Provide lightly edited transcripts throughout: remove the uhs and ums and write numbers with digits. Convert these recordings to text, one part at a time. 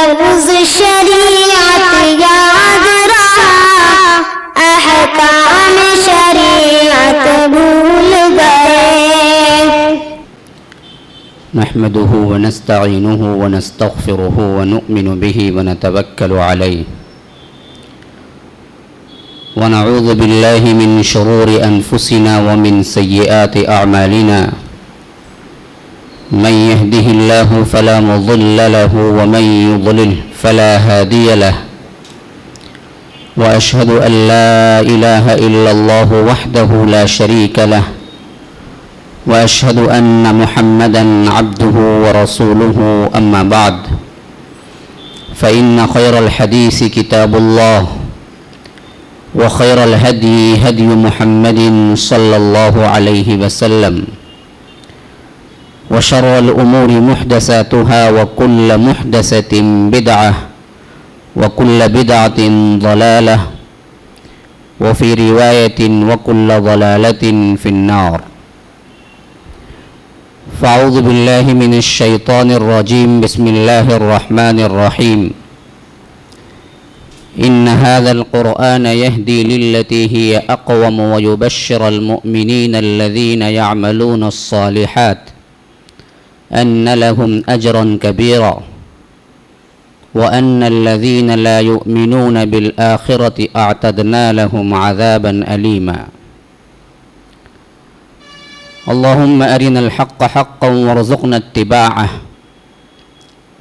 فرض شریعت یاد رہا، احکام شریعت بھول گئے۔ نحمده ونستعینه ونستغفره ونؤمن به ونتوکل علیہ ونعوذ باللہ من شرور انفسنا ومن سیئات اعمالنا، من يهده الله فلا مضل له ومن يضلل فلا هادي له، وأشهد أن لا إله إلا الله وحده لا شريك له، وأشهد أن محمدا عبده ورسوله، أما بعد فإن خير الحديث كتاب الله، وخير الهدي هدي محمد صلى الله عليه وسلم، وشر الأمور محدثاتها وكل محدثة بدعة وكل بدعة ضلالة وفي رواية وكل ضلالة في النار۔ فأعوذ بالله من الشيطان الرجيم، بسم الله الرحمن الرحيم۔ إن هذا القرآن يهدي للتي هي أقوم ويبشر المؤمنين الذين يعملون الصالحات أن لهم أجرا كبيرا وأن الذين لا يؤمنون بالآخرة أعتدنا لهم عذابا أليما۔ اللهم أرنا الحق حقا وارزقنا اتباعه،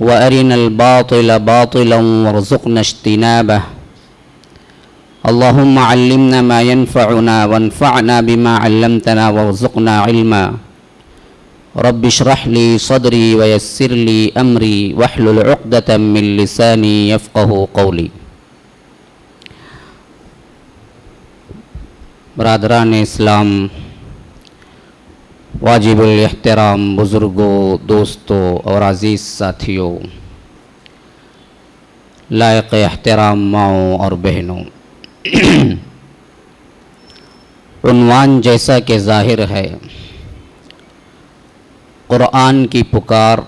وأرنا الباطل باطلا وارزقنا اجتنابه۔ اللهم علمنا ما ينفعنا وانفعنا بما علمتنا وارزقنا علما۔ رب اشرح لي صدري ويسر لي أمري واحلل عقدة من لساني يفقه قولي۔ برادران اسلام، واجب الاحترام بزرگوں، دوستوں اور عزیز ساتھیوں، لائق احترام ماؤں اور بہنوں، عنوان جیسا کہ ظاہر ہے، قرآن کی پکار،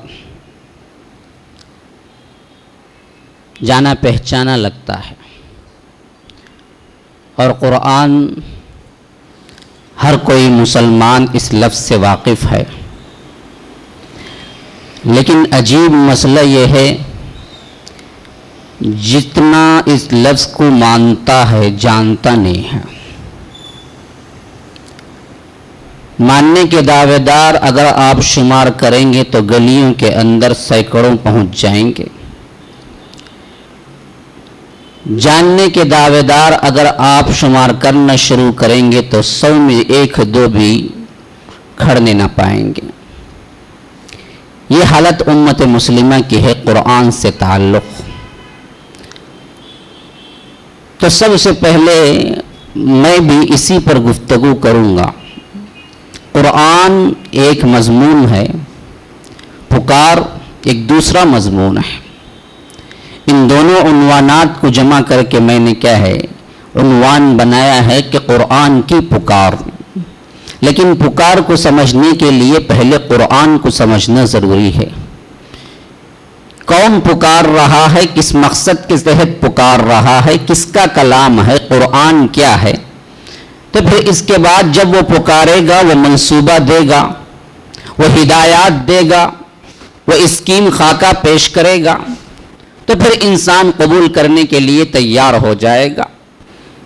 جانا پہچانا لگتا ہے، اور قرآن ہر کوئی مسلمان اس لفظ سے واقف ہے، لیکن عجیب مسئلہ یہ ہے، جتنا اس لفظ کو مانتا ہے جانتا نہیں ہے۔ ماننے کے دعوے دار اگر آپ شمار کریں گے تو گلیوں کے اندر سینکڑوں پہنچ جائیں گے، جاننے کے دعوے دار اگر آپ شمار کرنا شروع کریں گے تو 100 میں 1-2 بھی کھڑنے نہ پائیں گے۔ یہ حالت امت مسلمہ کی ہے قرآن سے تعلق۔ تو سب سے پہلے میں بھی اسی پر گفتگو کروں گا۔ قرآن ایک مضمون ہے، پکار ایک دوسرا مضمون ہے۔ ان دونوں عنوانات کو جمع کر کے میں نے کیا ہے عنوان بنایا ہے کہ قرآن کی پکار۔ لیکن پکار کو سمجھنے کے لیے پہلے قرآن کو سمجھنا ضروری ہے۔ کون پکار رہا ہے، کس مقصد کے تحت پکار رہا ہے، کس کا کلام ہے، قرآن کیا ہے، تو پھر اس کے بعد جب وہ پکارے گا، وہ منصوبہ دے گا، وہ ہدایات دے گا، وہ اسکیم خاکہ پیش کرے گا، تو پھر انسان قبول کرنے کے لیے تیار ہو جائے گا۔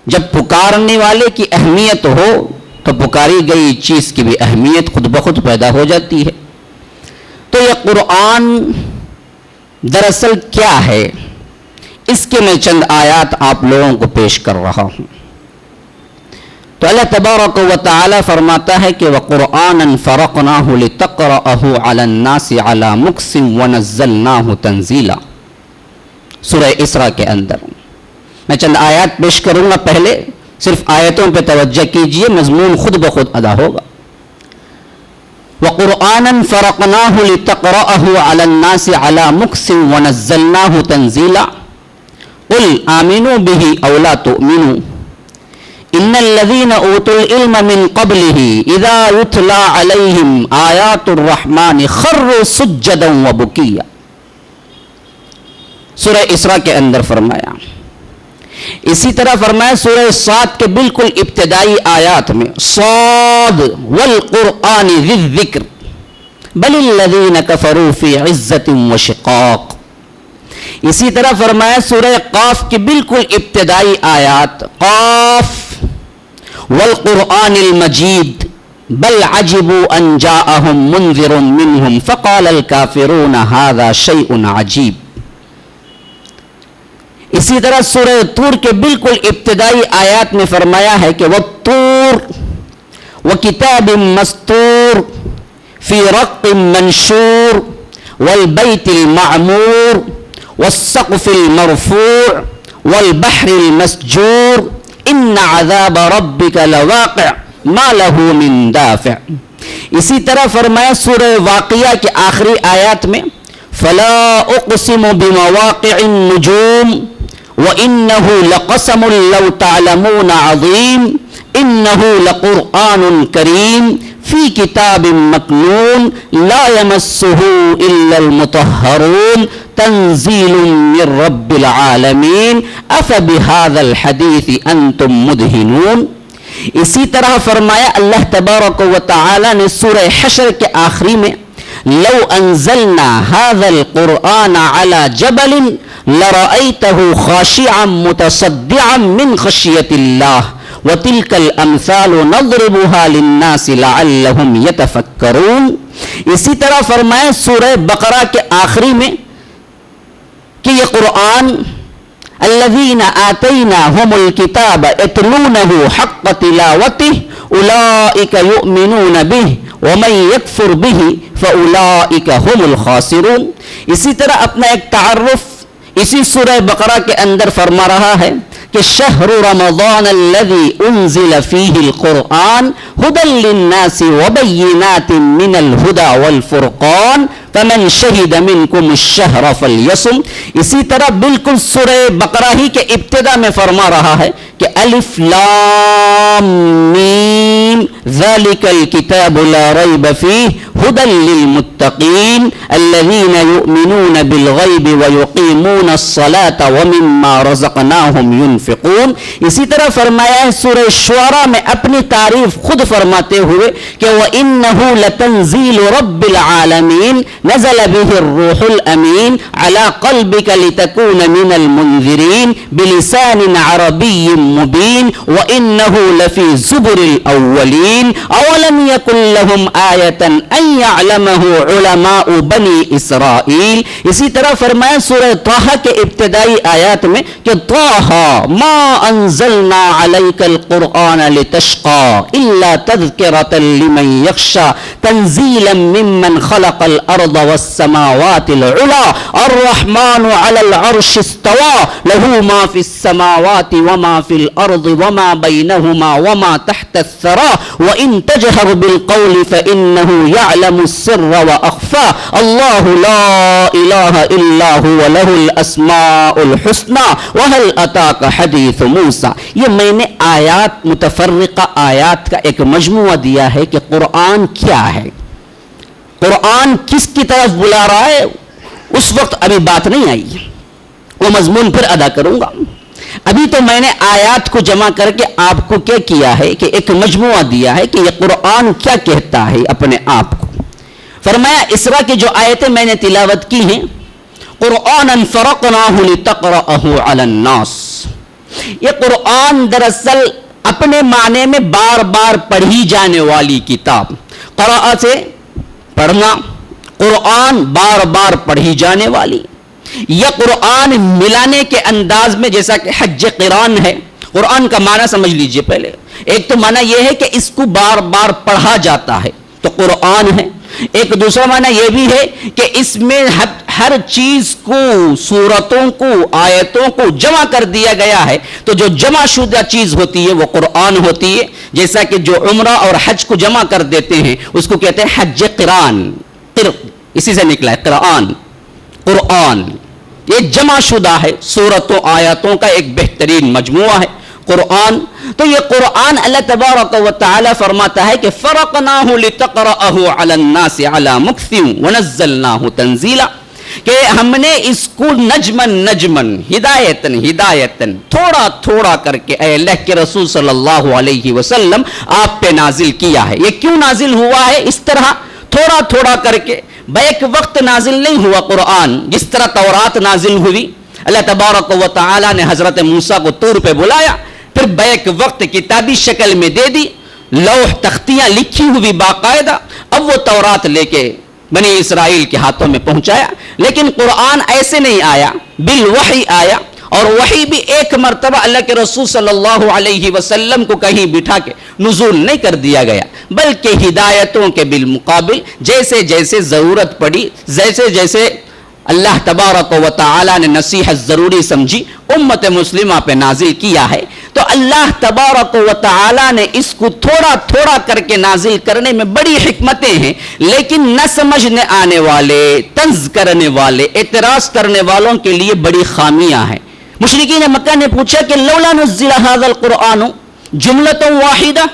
جب پکارنے والے کی اہمیت ہو تو پکاری گئی چیز کی بھی اہمیت خود بخود پیدا ہو جاتی ہے۔ تو یہ قرآن دراصل کیا ہے، اس کے میں چند آیات آپ لوگوں کو پیش کر رہا ہوں۔ تو اللہ تبارک و تعالی فرماتا ہے کہ وَقُرْآنًا فَرَقْنَاهُ لِتَقْرَأَهُ عَلَى النَّاسِ عَلَى مُكْثٍ وَنَزَّلْنَاهُ تَنزِيلًا، سورہ اسراء کے اندر میں چند آیات پیش کروں گا۔ پہلے صرف آیتوں پہ توجہ کیجئے، مضمون خود بخود ادا ہوگا۔ وَقُرْآنًا فَرَقْنَاهُ لِتَقْرَأَهُ عَلَى النَّاسِ عَلَى مُكْثٍ وَنَزَّلْنَاهُ تَنزِيلًا قُلْ آمِنُوا بِهِ أَوْ لَا تُؤْمِنُوا إِنَّ الَّذِينَ أُوتُوا الْعِلْمَ مِنْ قَبْلِهِ إِذَا يُتْلَى عَلَيْهِمْ آيَاتُ الرَّحْمَنِ خَرُّوا سُجَّدًا وَبُكِيًّا۔ سورہ اسراء کے اندر فرمایا. اسی طرح فرمایا سورہ صاد کے بالکل ابتدائی آیات میں صاد والقرآن ذی الذکر بل الذین کفروا فی عزت وشقاق. اسی طرح فرمایا سورہ قاف کی بالکل ابتدائی آیات قاف والقرآن المجید بل عجبوا ان جاءهم منذر منهم فقال الكافرون هذا شيء عجیب. اسی طرح سورہ طور کے بالکل ابتدائی آیات میں فرمایا ہے کہ والطور وکتاب مستور فی رق منشور والبیت المعمور والسقف المرفوع والبحر المسجور ان عذاب ربک لواقع ما له من دافع. اسی طرح فرمایا سورہ واقعہ کے آخری آیات میں فلا اقسم بمواقع النجوم وَإِنَّهُ لَقَسَمٌ لَوْ تَعْلَمُونَ عَظِيمٌ إِنَّهُ لَقُرْآنٌ كَرِيمٌ فِي كِتَابٍ مَّكْنُونٍ لَا يَمَسُّهُ إِلَّا الْمُطَهَّرُونَ تَنزِيلٌ مِّن رَّبِّ الْعَالَمِينَ أَفَبِهَذَا الْحَدِيثِ أَنتُم مُّدْهِنُونَ. اسی طرح فرمایا اللہ تبارک و تعالی نے سورہ حشر کے آخری میں لو انزلنا هذا القرآن على جبل لرأيته خاشعا متصدعا من خشية الله وتلك الامثال نضربها للناس لعلهم يتفكرون. اسی طرح فرمایا سورہ بقرہ کے آخری میں کہ یہ قرآن الذين آتيناهم الكتاب يتلونه حق تلاوته أولئك يؤمنون به ومن يكفر به فأولئك هم الخاسرون. اسی طرح اپنا ایک تعارف اسی سورہ بقرہ کے اندر فرما رہا ہے کہ شہر رمضان الذي انزل فيه القرآن هدى للناس وبينات من الهدى والفرقان فمن شهد منكم الشهر فليصم. اسی طرح بالکل سورہ بقرہ ہی کے ابتدا میں فرما رہا ہے کہ الف لام میم ذلك الكتاب لا ريب فيه هدى للمتقين الذين يؤمنون بالغيب ويقيمون الصلاة ومما رزقناهم ينفقون. اسی طرح فرمایا ہے سورہ شعراء میں اپنی تعریف خود فرماتے ہوئے کہ وَإِنَّهُ لَتَنزِيلُ رَبِّ الْعَالَمِينَ نزل به الروح الأمين على قلبك لتكون من المنذرين بلسان عربي مبين وإنه لفي زبر الأولين أولم يكن لهم آية أن يعلمه علماء بني إسرائيل. اسی طرح فرمایا سورہ طه کے ابتدائی آیات میں کہ طه ما أنزلنا عليك القرآن لتشقى إلا تذكرة لمن يخشى تنزيلا ممن خلق الأرض والسماوات العلى الرحمن على العرش استوى له ما في السماوات وما في الأرض وما بينهما وما تحت الثرى وإن تجهر بالقول فإنه يعلم السر وأخفى الله لا إله إلا هو له الأسماء الحسنى وهل أتاك حديث موسى. یہ میں نے آیات متفرقہ آیات کا ایک مجموعہ دیا ہے کہ قرآن کیا ہے, قرآن کس کی طرف بلا رہا ہے. اس وقت ابھی بات نہیں آئی, وہ مضمون پھر ادا کروں گا. ابھی تو میں نے آیات کو جمع کر کے آپ کو کیا کیا ہے کہ ایک مجموعہ دیا ہے کہ یہ قرآن کیا کہتا ہے اپنے آپ کو. فرمایا اسراء کی جو آیتیں میں نے تلاوت کی ہیں قرآناً فرقناہ لتقرأہ علی الناس, یہ قرآن دراصل اپنے معنی میں بار بار پڑھی جانے والی کتاب. قرأ سے پڑھنا, قرآن بار بار پڑھی جانے والی. یہ قرآن ملانے کے انداز میں جیسا کہ حج قرآن ہے. قرآن کا معنی سمجھ لیجئے پہلے. ایک تو معنی یہ ہے کہ اس کو بار بار پڑھا جاتا ہے تو قرآن ہے. ایک دوسرا معنی یہ بھی ہے کہ اس میں ہر چیز کو, سورتوں کو, آیتوں کو جمع کر دیا گیا ہے تو جو جمع شدہ چیز ہوتی ہے وہ قرآن ہوتی ہے. جیسا کہ جو عمرہ اور حج کو جمع کر دیتے ہیں اس کو کہتے ہیں حج قرآن. اسی سے نکلا ہے قرآن. قرآن یہ جمع شدہ ہے, سورتوں آیاتوں کا ایک بہترین مجموعہ ہے قرآن. تو یہ قرآن اللہ تبارک و تعالی فرماتا ہے کہ فرقناہ لتقرأہ علی الناس علی مکث ونزلناہ تنزیلا. کہ ہم نے اس کو نجمن نجمن ہدایتن ہدایتن تھوڑا تھوڑا کر کے اے اللہ کے رسول صلی اللہ علیہ وسلم آپ پہ نازل کیا ہے. یہ کیوں نازل ہوا ہے اس طرح تھوڑا تھوڑا کر کے؟ بیک وقت نازل نہیں ہوا قرآن جس طرح تورات نازل ہوئی. اللہ تبارک و تعالی نے حضرت موسیٰ کو طور پہ بلایا، پھر بیک وقت کتابی شکل میں دے دی، لوح تختیاں لکھی ہوئی باقاعدہ. اب وہ تورات لے کے بنی اسرائیل کے ہاتھوں میں پہنچایا. لیکن قرآن ایسے نہیں آیا، بالوحی آیا. اور وحی بھی ایک مرتبہ اللہ کے رسول صلی اللہ علیہ وسلم کو کہیں بٹھا کے نزول نہیں کر دیا گیا، بلکہ ہدایتوں کے بالمقابل جیسے جیسے ضرورت پڑی، جیسے جیسے اللہ تبارک و تعالی نے نصیحت ضروری سمجھی امت مسلمہ پہ نازل کیا ہے. تو اللہ تبارک و تعالی نے اس کو تھوڑا تھوڑا کر کے نازل کرنے میں بڑی حکمتیں ہیں، لیکن نہ سمجھنے آنے والے، طنز کرنے والے، اعتراض کرنے والوں کے لیے بڑی خامیاں ہیں. مشرکین مکہ نے پوچھا کہ لولا نزل هذا القرآن جملۃ واحدہ،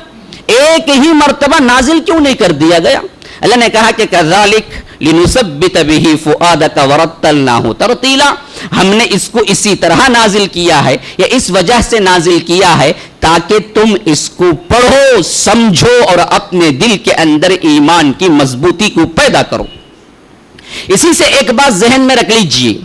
ایک ہی مرتبہ نازل کیوں نہیں کر دیا گیا؟ اللہ نے کہا کہ کذالک لنثبت به فؤادک ورتلناه ترتیلا، ہم نے اس کو اسی طرح نازل کیا ہے یا اس وجہ سے نازل کیا ہے تاکہ تم اس کو پڑھو، سمجھو اور اپنے دل کے اندر ایمان کی مضبوطی کو پیدا کرو. اسی سے ایک بات ذہن میں رکھ لیجئے،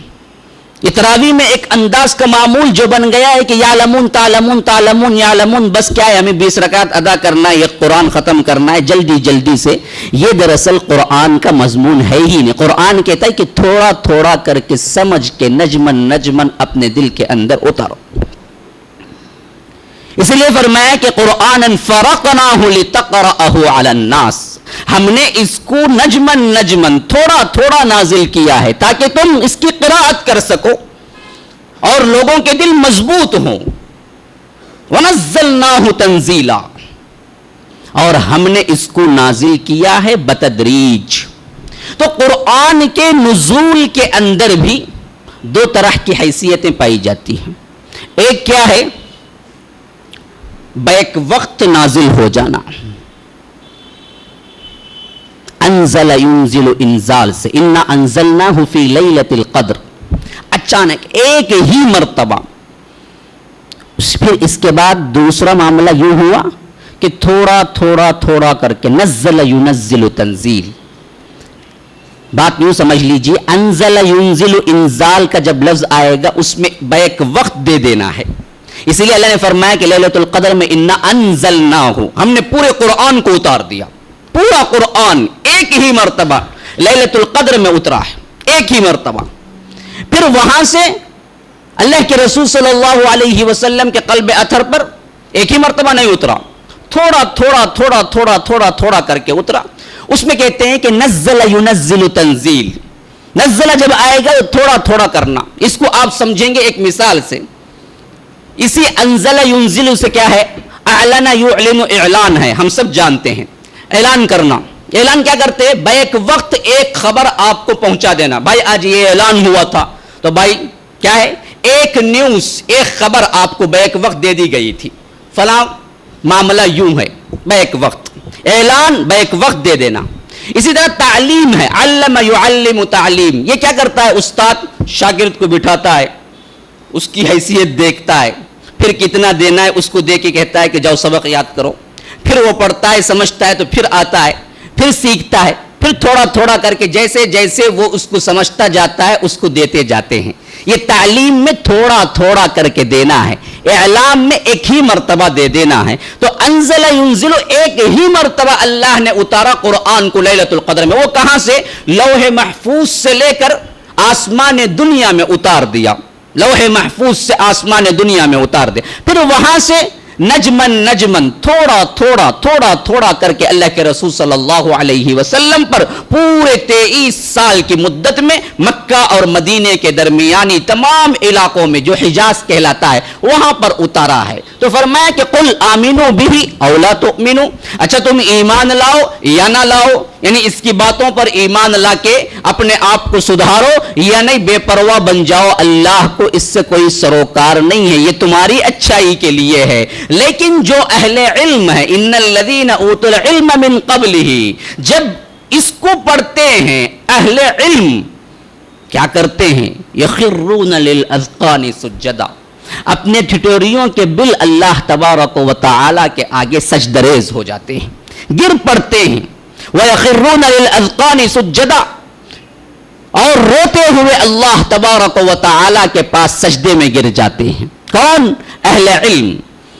یہ تراویح میں ایک انداز کا معمول جو بن گیا ہے کہ یعلمون تعلمون تعلمون یعلمون، بس کیا ہے ہمیں 20 رکعت ادا کرنا ہے، یہ قرآن ختم کرنا ہے جلدی جلدی سے. یہ دراصل قرآن کا مضمون ہے ہی نہیں. قرآن کہتا ہے کہ تھوڑا تھوڑا کر کے سمجھ کے نجمن نجمن اپنے دل کے اندر اتارو. اس لیے فرمایا کہ قرآن فرقناہ لتقرأہ علی الناس، ہم نے اس کو نجمن نجمن تھوڑا تھوڑا نازل کیا ہے تاکہ تم اس کی قراءت کر سکو اور لوگوں کے دل مضبوط ہوں. ونزلناہ تنزیلا، اور ہم نے اس کو نازل کیا ہے بتدریج. تو قرآن کے نزول کے اندر بھی دو طرح کی حیثیتیں پائی جاتی ہیں. ایک کیا ہے؟ بیک وقت نازل ہو جانا، انزل ينزل انزال سے، انا انزلناہ فی لیلۃ القدر، اچانک ایک ہی مرتبہ. پھر اس کے بعد دوسرا معاملہ یوں ہوا کہ تھوڑا تھوڑا تھوڑا کر کے نزل ينزل تنزیل. بات یوں سمجھ لیجئے، انزل ينزل انزال کا جب لفظ آئے گا اس میں بیک وقت دے دینا ہے. اسی لیے اللہ نے فرمایا کہ لیلۃ القدر میں انا انزلناہ، ہم نے پورے قرآن کو اتار دیا. پورا قرآن ایک ہی مرتبہ لیلۃ القدر میں اترا ہے، ایک ہی مرتبہ. پھر وہاں سے اللہ کے رسول صلی اللہ علیہ وسلم کے قلب اثر پر ایک ہی مرتبہ نہیں اترا، تھوڑا تھوڑا تھوڑا تھوڑا تھوڑا تھوڑا کر کے اترا. اس میں کہتے ہیں کہ نزل ينزل تنزیل. نزل جب آئے گا تھوڑا تھوڑا کرنا، اس کو آپ سمجھیں گے ایک مثال سے. اسی انزل ينزل سے کیا ہے؟ اعلن يعلن، اعلان ہے، ہم سب جانتے ہیں اعلان کرنا. اعلان کیا کرتے ہیں؟ بیک وقت ایک خبر آپ کو پہنچا دینا. بھائی آج یہ اعلان ہوا تھا، تو بھائی کیا ہے؟ ایک نیوز، ایک خبر آپ کو بیک وقت دے دی گئی تھی، فلاں معاملہ یوں ہے. بیک وقت اعلان، بیک وقت دے دینا. اسی طرح تعلیم ہے، علم يعلم تعلیم. یہ کیا کرتا ہے؟ استاد شاگرد کو بٹھاتا ہے، اس کی حیثیت دیکھتا ہے، پھر کتنا دینا ہے اس کو دے کے کہتا ہے کہ جاؤ سبق یاد کرو. پھر وہ پڑھتا ہے، سمجھتا ہے، تو پھر آتا ہے، پھر سیکھتا ہے، پھر تھوڑا تھوڑا کر کے جیسے جیسے وہ اس کو سمجھتا جاتا ہے اس کو دیتے جاتے ہیں. یہ تعلیم میں تھوڑا تھوڑا کر کے دینا ہے، اعلام میں ایک ہی مرتبہ دے دینا ہے. تو انزل ينزل ایک ہی مرتبہ اللہ نے اتارا قرآن کو لیلۃ القدر میں. وہ کہاں سے؟ لوح محفوظ سے لے کر آسمان دنیا میں اتار دیا. لوح محفوظ سے آسمان دنیا میں اتار دے. پھر وہاں سے نجمن نجمن تھوڑا تھوڑا تھوڑا تھوڑا کر کے اللہ کے رسول صلی اللہ علیہ وسلم پر پورے 23 سال کی مدت میں مکہ اور مدینے کے درمیانی تمام علاقوں میں جو حجاز کہلاتا ہے وہاں پر اتارا ہے. تو فرمایا کہ قل آمنوا بہ او لا تؤمنوا، اچھا تم ایمان لاؤ یا نہ لاؤ، یعنی اس کی باتوں پر ایمان لا کے اپنے آپ کو سدھارو یا نہیں بے پرواہ بن جاؤ. اللہ کو اس سے کوئی سروکار نہیں ہے، یہ تمہاری اچھائی کے لیے ہے. لیکن جو اہل علم ہے، ان الذین اوتوا العلم من قبلہ، جب اس کو پڑھتے ہیں اہل علم، کیا کرتے ہیں؟ یخرون للاذقان سجدا، اپنے ٹھٹوریوں کے بل اللہ تبارک و تعالی کے آگے سجدریز ہو جاتے ہیں، گر پڑتے ہیں۔ وَيَخِرُّونَ لِلْأَذْقَانِ سُجَّدًا، اور روتے ہوئے اللہ تبارک و تعالی کے پاس سجدے میں گر جاتے ہیں۔ کون؟ اہل علم،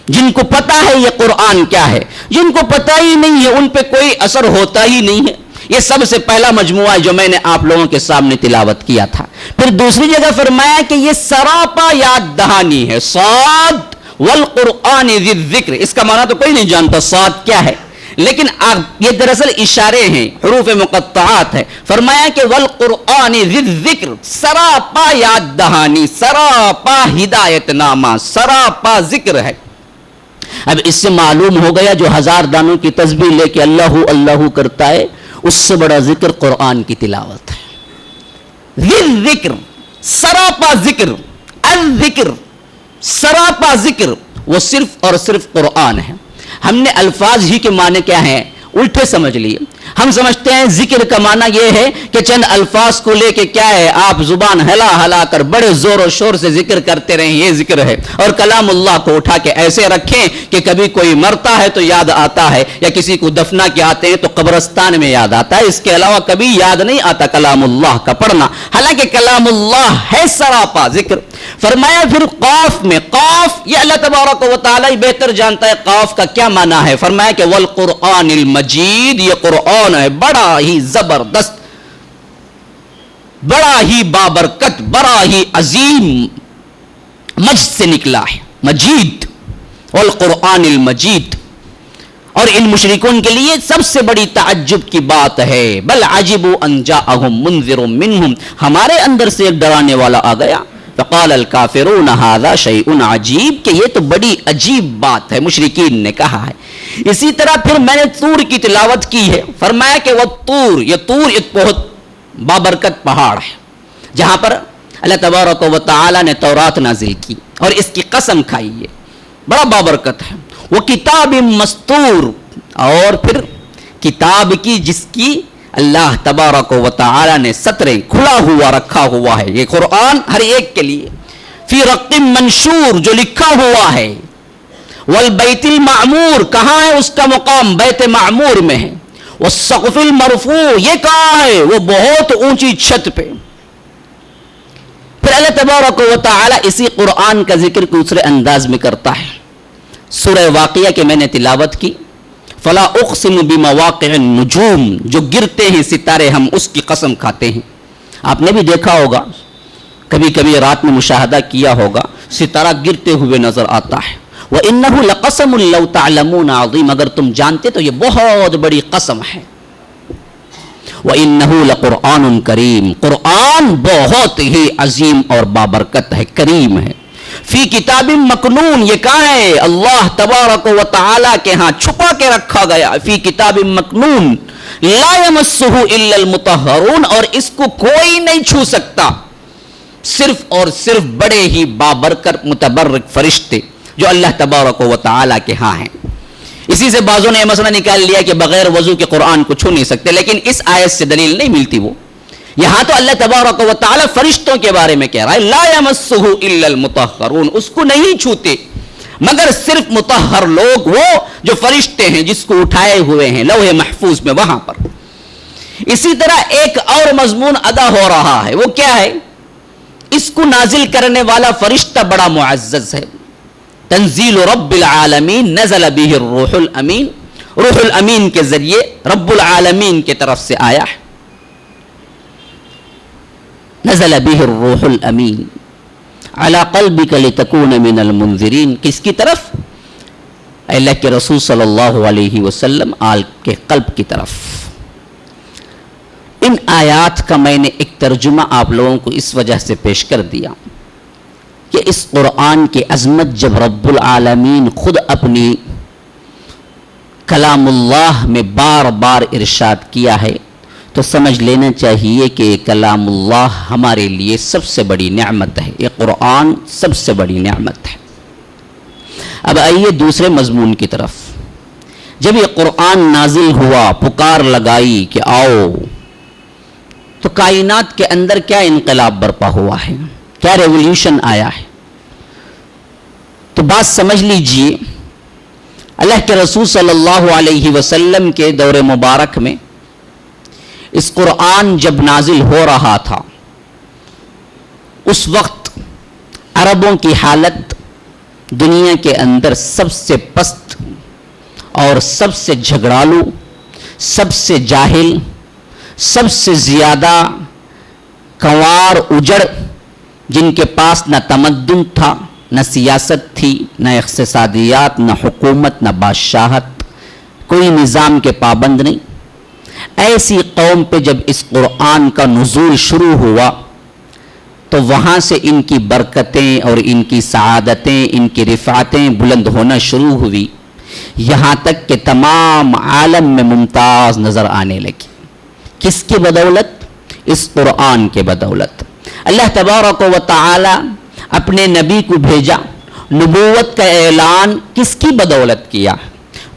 جن کو پتا ہے یہ قرآن کیا ہے۔ جن کو پتا ہی نہیں ہے ان پہ کوئی اثر ہوتا ہی نہیں ہے۔ یہ سب سے پہلا مجموعہ ہے جو میں نے آپ لوگوں کے سامنے تلاوت کیا تھا۔ پھر دوسری جگہ فرمایا کہ یہ سراپا یاد دہانی ہے، صاد والقرآن ذی الذکر، اس کا معنی تو کوئی نہیں جانتا صاد کیا ہے، لیکن یہ دراصل اشارے ہیں، حروف مقطعات ہے۔ فرمایا کہ والقرآن ذی الذکر، سراپا یاد دہانی، سراپا ہدایت نامہ، سراپا ذکر ہے۔ اب اس سے معلوم ہو گیا جو 1000 دانوں کی تسبیح لے کے اللہ اللہ کرتا ہے اس سے بڑا ذکر قرآن کی تلاوت ہے۔ ذی الذکر، سراپا ذکر، الذکر، سراپا ذکر، وہ صرف اور صرف قرآن ہے۔ ہم نے الفاظ ہی کے معنی کیا ہیں الٹے سمجھ لیے۔ ہم سمجھتے ہیں ذکر کا معنی یہ ہے کہ چند الفاظ کو لے کے کیا ہے آپ زبان ہلا ہلا کر بڑے زور و شور سے ذکر کرتے رہیں، یہ ذکر ہے۔ اور کلام اللہ کو اٹھا کے ایسے رکھیں کہ کبھی کوئی مرتا ہے تو یاد آتا ہے، یا کسی کو دفنا کے آتے ہیں تو قبرستان میں یاد آتا ہے، اس کے علاوہ کبھی یاد نہیں آتا کلام اللہ کا پڑھنا، حالانکہ کلام اللہ ہے سراپا ذکر۔ فرمایا پھر قاف میں، قاف یہ اللہ تبارک و تعالی بہتر جانتا ہے قاف کا کیا معنی ہے۔ فرمایا کہ والقرآن المجید، یہ قرآن ہے بڑا ہی زبردست، بڑا ہی بابرکت، بڑا ہی عظیم، مجد سے نکلا ہے مجید، والقرآن المجید۔ اور ان مشرکون کے لیے سب سے بڑی تعجب کی بات ہے، بل عجبوا ان جاءهم منذر منهم، ہمارے اندر سے ایک ڈرانے والا آ گیا۔ فقال الکافرون ھذا شیء عجیب، کہ یہ تو بڑی عجیب بات ہے، مشرکین نے کہا ہے۔ اسی طرح پھر میں نے طور کی تلاوت کی ہے۔ فرمایا کہ وہ طور، یہ طور ایک بہت بابرکت پہاڑ ہے جہاں پر اللہ تبارک و تعالی نے تورات نازل کی اور اس کی قسم کھائی ہے، بڑا بابرکت ہے۔ وہ کتاب مستور، اور پھر کتاب کی جس کی اللہ تبارک و تعالی نے سطریں کھلا ہوا رکھا ہوا ہے، یہ قرآن ہر ایک کے لیے۔ فی رق منشور، جو لکھا ہوا ہے۔ والبیت المعمور، کہاں ہے اس کا مقام؟ بیت معمور میں ہے۔ والسقف المرفوع، یہ کہاں ہے؟ وہ بہت اونچی چھت پہ۔ پھر اللہ تبارک و تعالی اسی قرآن کا ذکر دوسرے انداز میں کرتا ہے۔ سورہ واقعہ کے میں نے تلاوت کی، فلا اقسم بمواقع النجوم، جو گرتے ہیں ستارے ہم اس کی قسم کھاتے ہیں۔ آپ نے بھی دیکھا ہوگا، کبھی کبھی رات میں مشاہدہ کیا ہوگا، ستارہ گرتے ہوئے نظر آتا ہے۔ وَإِنَّهُ لَقَسَمٌ لَوْ تَعْلَمُونَ عَظِيمٌ، اگر تم جانتے تو یہ بہت بڑی قسم ہے۔ وَإِنَّهُ لَقُرْآنٌ کریم، قرآن بہت ہی عظیم اور بابرکت ہے، کریم ہے۔ فی کتاب مکنون، یہ کہاں ہے؟ اللہ تبارک و تعالی کے ہاں چھپا کے رکھا گیا، فی کتاب مکنون لا یمسہ الا المطہرون، اور اس کو کوئی نہیں چھو سکتا، صرف اور صرف بڑے ہی بابرکت متبرک فرشتے جو اللہ تبارک و تعالی کے ہاں ہیں۔ اسی سے بعضوں نے یہ مسئلہ نکال لیا کہ بغیر وضو کے قرآن کو چھو نہیں سکتے، لیکن اس آیت سے دلیل نہیں ملتی۔ وہ یہاں تو اللہ تبارک و تعالی فرشتوں کے بارے میں کہہ رہا ہے، لا یمسہ الا المطہرون، اس کو نہیں چھوتے مگر صرف مطہر لوگ، وہ جو فرشتے ہیں جس کو اٹھائے ہوئے ہیں لوح محفوظ میں، وہاں پر۔ اسی طرح ایک اور مضمون ادا ہو رہا ہے، وہ کیا ہے؟ اس کو نازل کرنے والا فرشتہ بڑا معزز ہے۔ تنزیل رب العالمین نزل به الروح الامین، روح الامین کے ذریعے رب العالمین کی طرف سے آیا ہے۔ نزل به الروح الامین علی قلبک لتکون من المنذرین، کس کی طرف؟ اللہ کے رسول صلی اللہ علیہ وسلم آپ کے قلب کی طرف۔ ان آیات کا میں نے ایک ترجمہ آپ لوگوں کو اس وجہ سے پیش کر دیا کہ اس قرآن کی عظمت جب رب العالمین خود اپنی کلام اللہ میں بار بار ارشاد کیا ہے تو سمجھ لینا چاہیے کہ کلام اللہ ہمارے لیے سب سے بڑی نعمت ہے، یہ قرآن سب سے بڑی نعمت ہے۔ اب آئیے دوسرے مضمون کی طرف۔ جب یہ قرآن نازل ہوا، پکار لگائی کہ آؤ، تو کائنات کے اندر کیا انقلاب برپا ہوا ہے، کیا ریولیوشن آیا ہے؟ تو بات سمجھ لیجئے، اللہ کے رسول صلی اللہ علیہ وسلم کے دور مبارک میں اس قرآن جب نازل ہو رہا تھا، اس وقت عربوں کی حالت دنیا کے اندر سب سے پست اور سب سے جھگڑالو، سب سے جاہل، سب سے زیادہ کنوار اجڑ، جن کے پاس نہ تمدن تھا، نہ سیاست تھی، نہ اقتصادیات، نہ حکومت، نہ بادشاہت، کوئی نظام کے پابند نہیں، ایسی قوم پہ جب اس قرآن کا نزول شروع ہوا تو وہاں سے ان کی برکتیں اور ان کی سعادتیں، ان کی رفعتیں بلند ہونا شروع ہوئی، یہاں تک کہ تمام عالم میں ممتاز نظر آنے لگی۔ کس کی بدولت؟ اس قرآن کے بدولت۔ اللہ تبارک و تعالی اپنے نبی کو بھیجا، نبوت کا اعلان کس کی بدولت کیا؟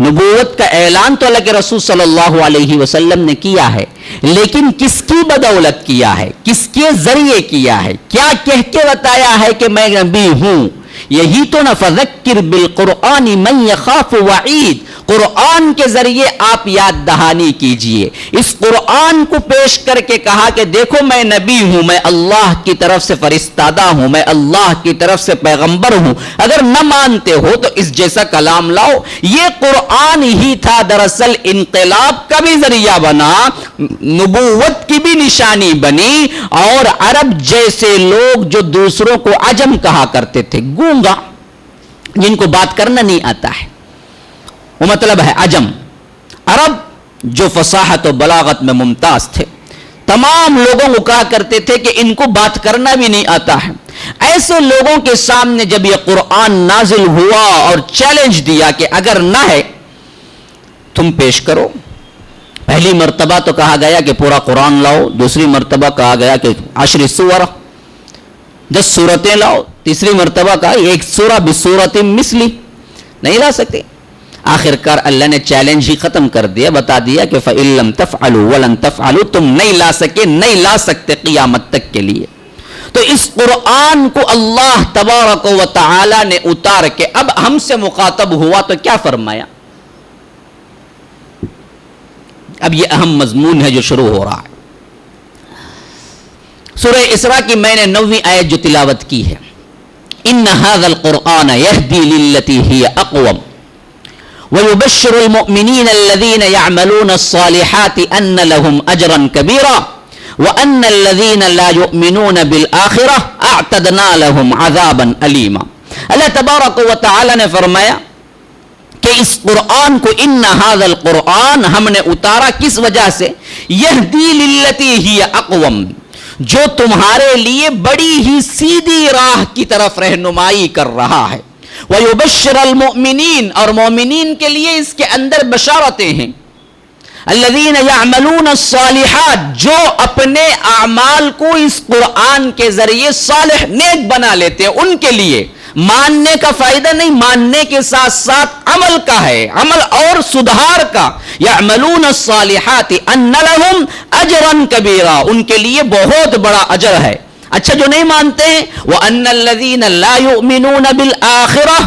نبوت کا اعلان تو اللہ کے رسول صلی اللہ علیہ وسلم نے کیا ہے، لیکن کس کی بدولت کیا ہے، کس کے ذریعے کیا ہے، کیا کہہ کے بتایا ہے کہ میں نبی ہوں؟ یہی تو نہ فذکر بالقرآن من یخاف وعید، قرآن کے ذریعے آپ یاد دہانی کیجئے۔ اس قرآن کو پیش کر کے کہا کہ دیکھو میں نبی ہوں، میں اللہ کی طرف سے فرستادہ ہوں، میں اللہ کی طرف سے پیغمبر ہوں، اگر نہ مانتے ہو تو اس جیسا کلام لاؤ۔ یہ قرآن ہی تھا دراصل انقلاب کا بھی ذریعہ بنا، نبوت کی بھی نشانی بنی، اور عرب جیسے لوگ جو دوسروں کو عجم کہا کرتے تھے، گونگا، جن کو بات کرنا نہیں آتا ہے، وہ مطلب ہے عجم، عرب جو فصاحت و بلاغت میں ممتاز تھے، تمام لوگوں کو کہا کرتے تھے کہ ان کو بات کرنا بھی نہیں آتا ہے۔ ایسے لوگوں کے سامنے جب یہ قرآن نازل ہوا اور چیلنج دیا کہ اگر نہ ہے تم پیش کرو، پہلی مرتبہ تو کہا گیا کہ پورا قرآن لاؤ، دوسری مرتبہ کہا گیا کہ 10 سورہ، 10 سورتیں لاؤ، تیسری مرتبہ کہا ایک سورہ بسورت مثلی، نہیں لا سکتے۔ آخر کار اللہ نے چیلنج ہی ختم کر دیا، بتا دیا کہ فَإِن لَمْ تَفْعَلُوا وَلَن تَفْعَلُوا، تم نہیں لا سکے، نہیں لا سکتے قیامت تک کے لیے۔ تو اس قرآن کو اللہ تبارک و تعالی نے اتار کے اب ہم سے مخاطب ہوا تو کیا فرمایا؟ اب یہ اہم مضمون ہے جو شروع ہو رہا ہے۔ سورہ اسراء کی میں نے 9ویں آیت جو تلاوت کی ہے، ان هذا القرآن يهدي للتي هي اقوم ويبشر المؤمنين الذين يعملون الصالحات ان لهم اجرا كبيرا وان الذين لا يؤمنون بالآخرة اعتدنا لهم عذابا أليما۔ اللہ تبارک و تعالی نے فرمایا کہ اس قرآن کو ان هذا القرآن ہم نے اتارا کس وجہ سے؟ يهدي للتي هي اقوم، جو تمہارے لیے بڑی ہی سیدھی راہ کی طرف رہنمائی کر رہا ہے۔ وَيُبَشِّرَ الْمُؤْمِنِينَ، اور مومنین کے لیے اس کے اندر بشارتیں ہیں۔ الَّذِينَ يَعْمَلُونَ الصَّالِحَاتِ، جو اپنے اعمال کو اس قرآن کے ذریعے صالح نیک بنا لیتے ہیں، ان کے لیے ماننے کا فائدہ نہیں، ماننے کے ساتھ ساتھ عمل کا ہے، عمل اور سدھار کا۔ یعملون الصالحات ان لهم اجرا کبیرا، ان کے لیے بہت بڑا اجر ہے۔ اچھا جو نہیں مانتے ہیں، وان الذین لا یؤمنون بالآخرہ،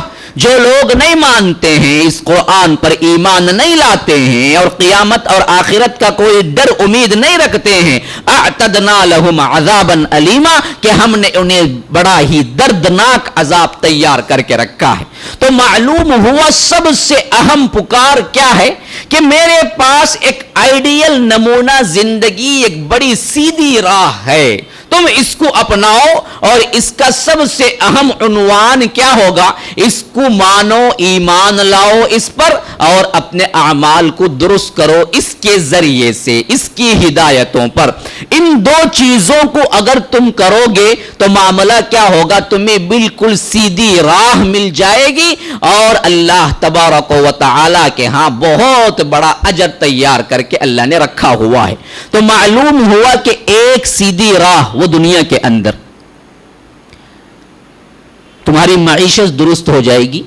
جو لوگ نہیں مانتے ہیں، اس قرآن پر ایمان نہیں لاتے ہیں اور قیامت اور آخرت کا کوئی ڈر امید نہیں رکھتے ہیں، اعتدنا لهم عذابا الیما، کہ ہم نے انہیں بڑا ہی دردناک عذاب تیار کر کے رکھا ہے۔ تو معلوم ہوا سب سے اہم پکار کیا ہے کہ میرے پاس ایک آئیڈیل نمونہ زندگی، ایک بڑی سیدھی راہ ہے، تم اس کو اپناؤ، اور اس کا سب سے اہم عنوان کیا ہوگا؟ اس کو مانو، ایمان لاؤ اس پر، اور اپنے اعمال کو درست کرو اس کے ذریعے سے، اس کی ہدایتوں پر۔ ان دو چیزوں کو اگر تم کرو گے تو معاملہ کیا ہوگا؟ تمہیں بالکل سیدھی راہ مل جائے گی، اور اللہ تبارک و تعالی کے ہاں بہت بڑا اجر تیار کر کے اللہ نے رکھا ہوا ہے۔ تو معلوم ہوا کہ ایک سیدھی راہ وہ دنیا کے اندر تمہاری معیشت درست ہو جائے گی،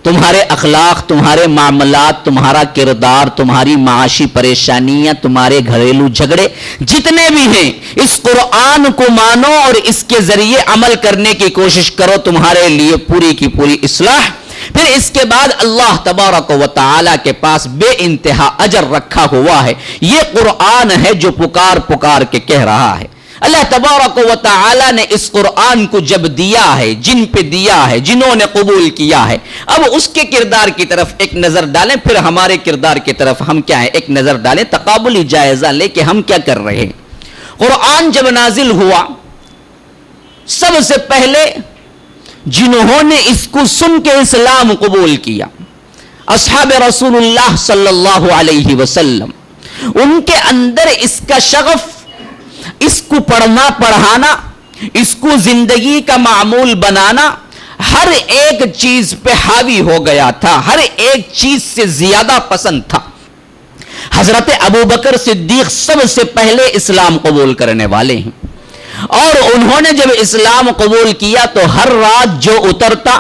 تمہارے اخلاق، تمہارے معاملات، تمہارا کردار، تمہاری معاشی پریشانیاں، تمہارے گھریلو جھگڑے جتنے بھی ہیں، اس قرآن کو مانو اور اس کے ذریعے عمل کرنے کی کوشش کرو، تمہارے لیے پوری کی پوری اصلاح۔ پھر اس کے بعد اللہ تبارک و تعالی کے پاس بے انتہا اجر رکھا ہوا ہے۔ یہ قرآن ہے جو پکار پکار کے کہہ رہا ہے۔ اللہ تبارک و تعالی نے اس قرآن کو جب دیا ہے، جن پہ دیا ہے، جنہوں نے قبول کیا ہے، اب اس کے کردار کی طرف ایک نظر ڈالیں، پھر ہمارے کردار کی طرف ہم کیا ہیں ایک نظر ڈالیں، تقابلی جائزہ لے کہ ہم کیا کر رہے ہیں۔ قرآن جب نازل ہوا، سب سے پہلے جنہوں نے اس کو سن کے اسلام قبول کیا، اصحاب رسول اللہ صلی اللہ علیہ وسلم، ان کے اندر اس کا شغف، اس کو پڑھنا پڑھانا، اس کو زندگی کا معمول بنانا، ہر ایک چیز پہ حاوی ہو گیا تھا، ہر ایک چیز سے زیادہ پسند تھا۔ حضرت ابوبکر صدیق سب سے پہلے اسلام قبول کرنے والے ہیں، اور انہوں نے جب اسلام قبول کیا تو ہر رات جو اترتا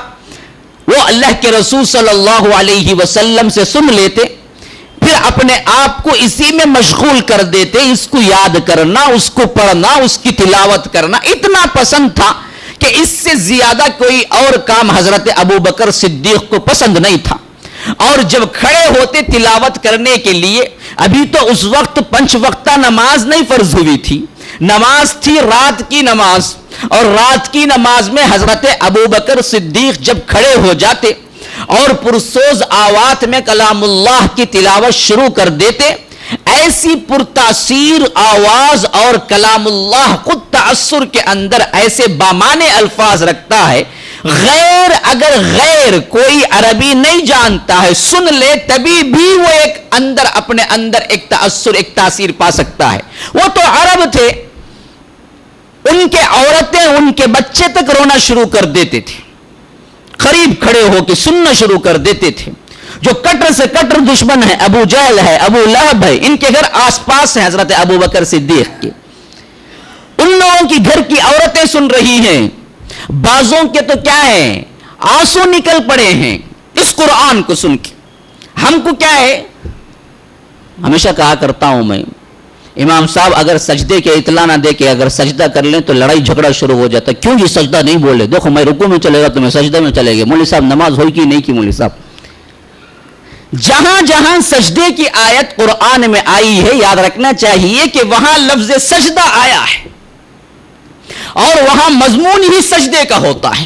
وہ اللہ کے رسول صلی اللہ علیہ وسلم سے سن لیتے، پھر اپنے آپ کو اسی میں مشغول کر دیتے، اس کو یاد کرنا، اس کو پڑھنا، اس کی تلاوت کرنا اتنا پسند تھا کہ اس سے زیادہ کوئی اور کام حضرت ابوبکر صدیق کو پسند نہیں تھا۔ اور جب کھڑے ہوتے تلاوت کرنے کے لیے، ابھی تو اس وقت 5 وقتہ نماز نہیں فرض ہوئی تھی، نماز تھی رات کی نماز، اور رات کی نماز میں حضرت ابوبکر صدیق جب کھڑے ہو جاتے اور پرسوز آواز میں کلام اللہ کی تلاوت شروع کر دیتے، ایسی پرتاثیر آواز اور کلام اللہ خود تأثر کے اندر ایسے بامانے الفاظ رکھتا ہے، اگر غیر کوئی عربی نہیں جانتا ہے سن لے تبھی بھی وہ ایک اندر اپنے اندر ایک تأثر، ایک تاثیر پا سکتا ہے۔ وہ تو عرب تھے، ان کے عورتیں، ان کے بچے تک رونا شروع کر دیتے تھے، قریب کھڑے ہو کے سننا شروع کر دیتے تھے۔ جو کٹر سے کٹر دشمن ہے، ابو جہل ہے، ابو لہب ہے، ان کے گھر آس پاس ہیں حضرت ابوبکر صدیق کے، ان لوگوں کی گھر کی عورتیں سن رہی ہیں، بعضوں کے تو کیا ہے آنسو نکل پڑے ہیں اس قرآن کو سن کے۔ ہم کو کیا ہے، ہمیشہ کہا کرتا ہوں میں، امام صاحب اگر سجدے کے اطلاع نہ دے کے اگر سجدہ کر لیں تو لڑائی جھگڑا شروع ہو جاتا ہے، کیوں یہ سجدہ نہیں بولے، دیکھو میں رکوع میں چلے گا تو میں سجدے میں چلے گا، مولوی صاحب نماز ہوئی کی نہیں کی مولوی صاحب۔ جہاں جہاں سجدے کی آیت قرآن میں آئی ہے، یاد رکھنا چاہیے کہ وہاں لفظ سجدہ آیا ہے اور وہاں مضمون ہی سجدے کا ہوتا ہے۔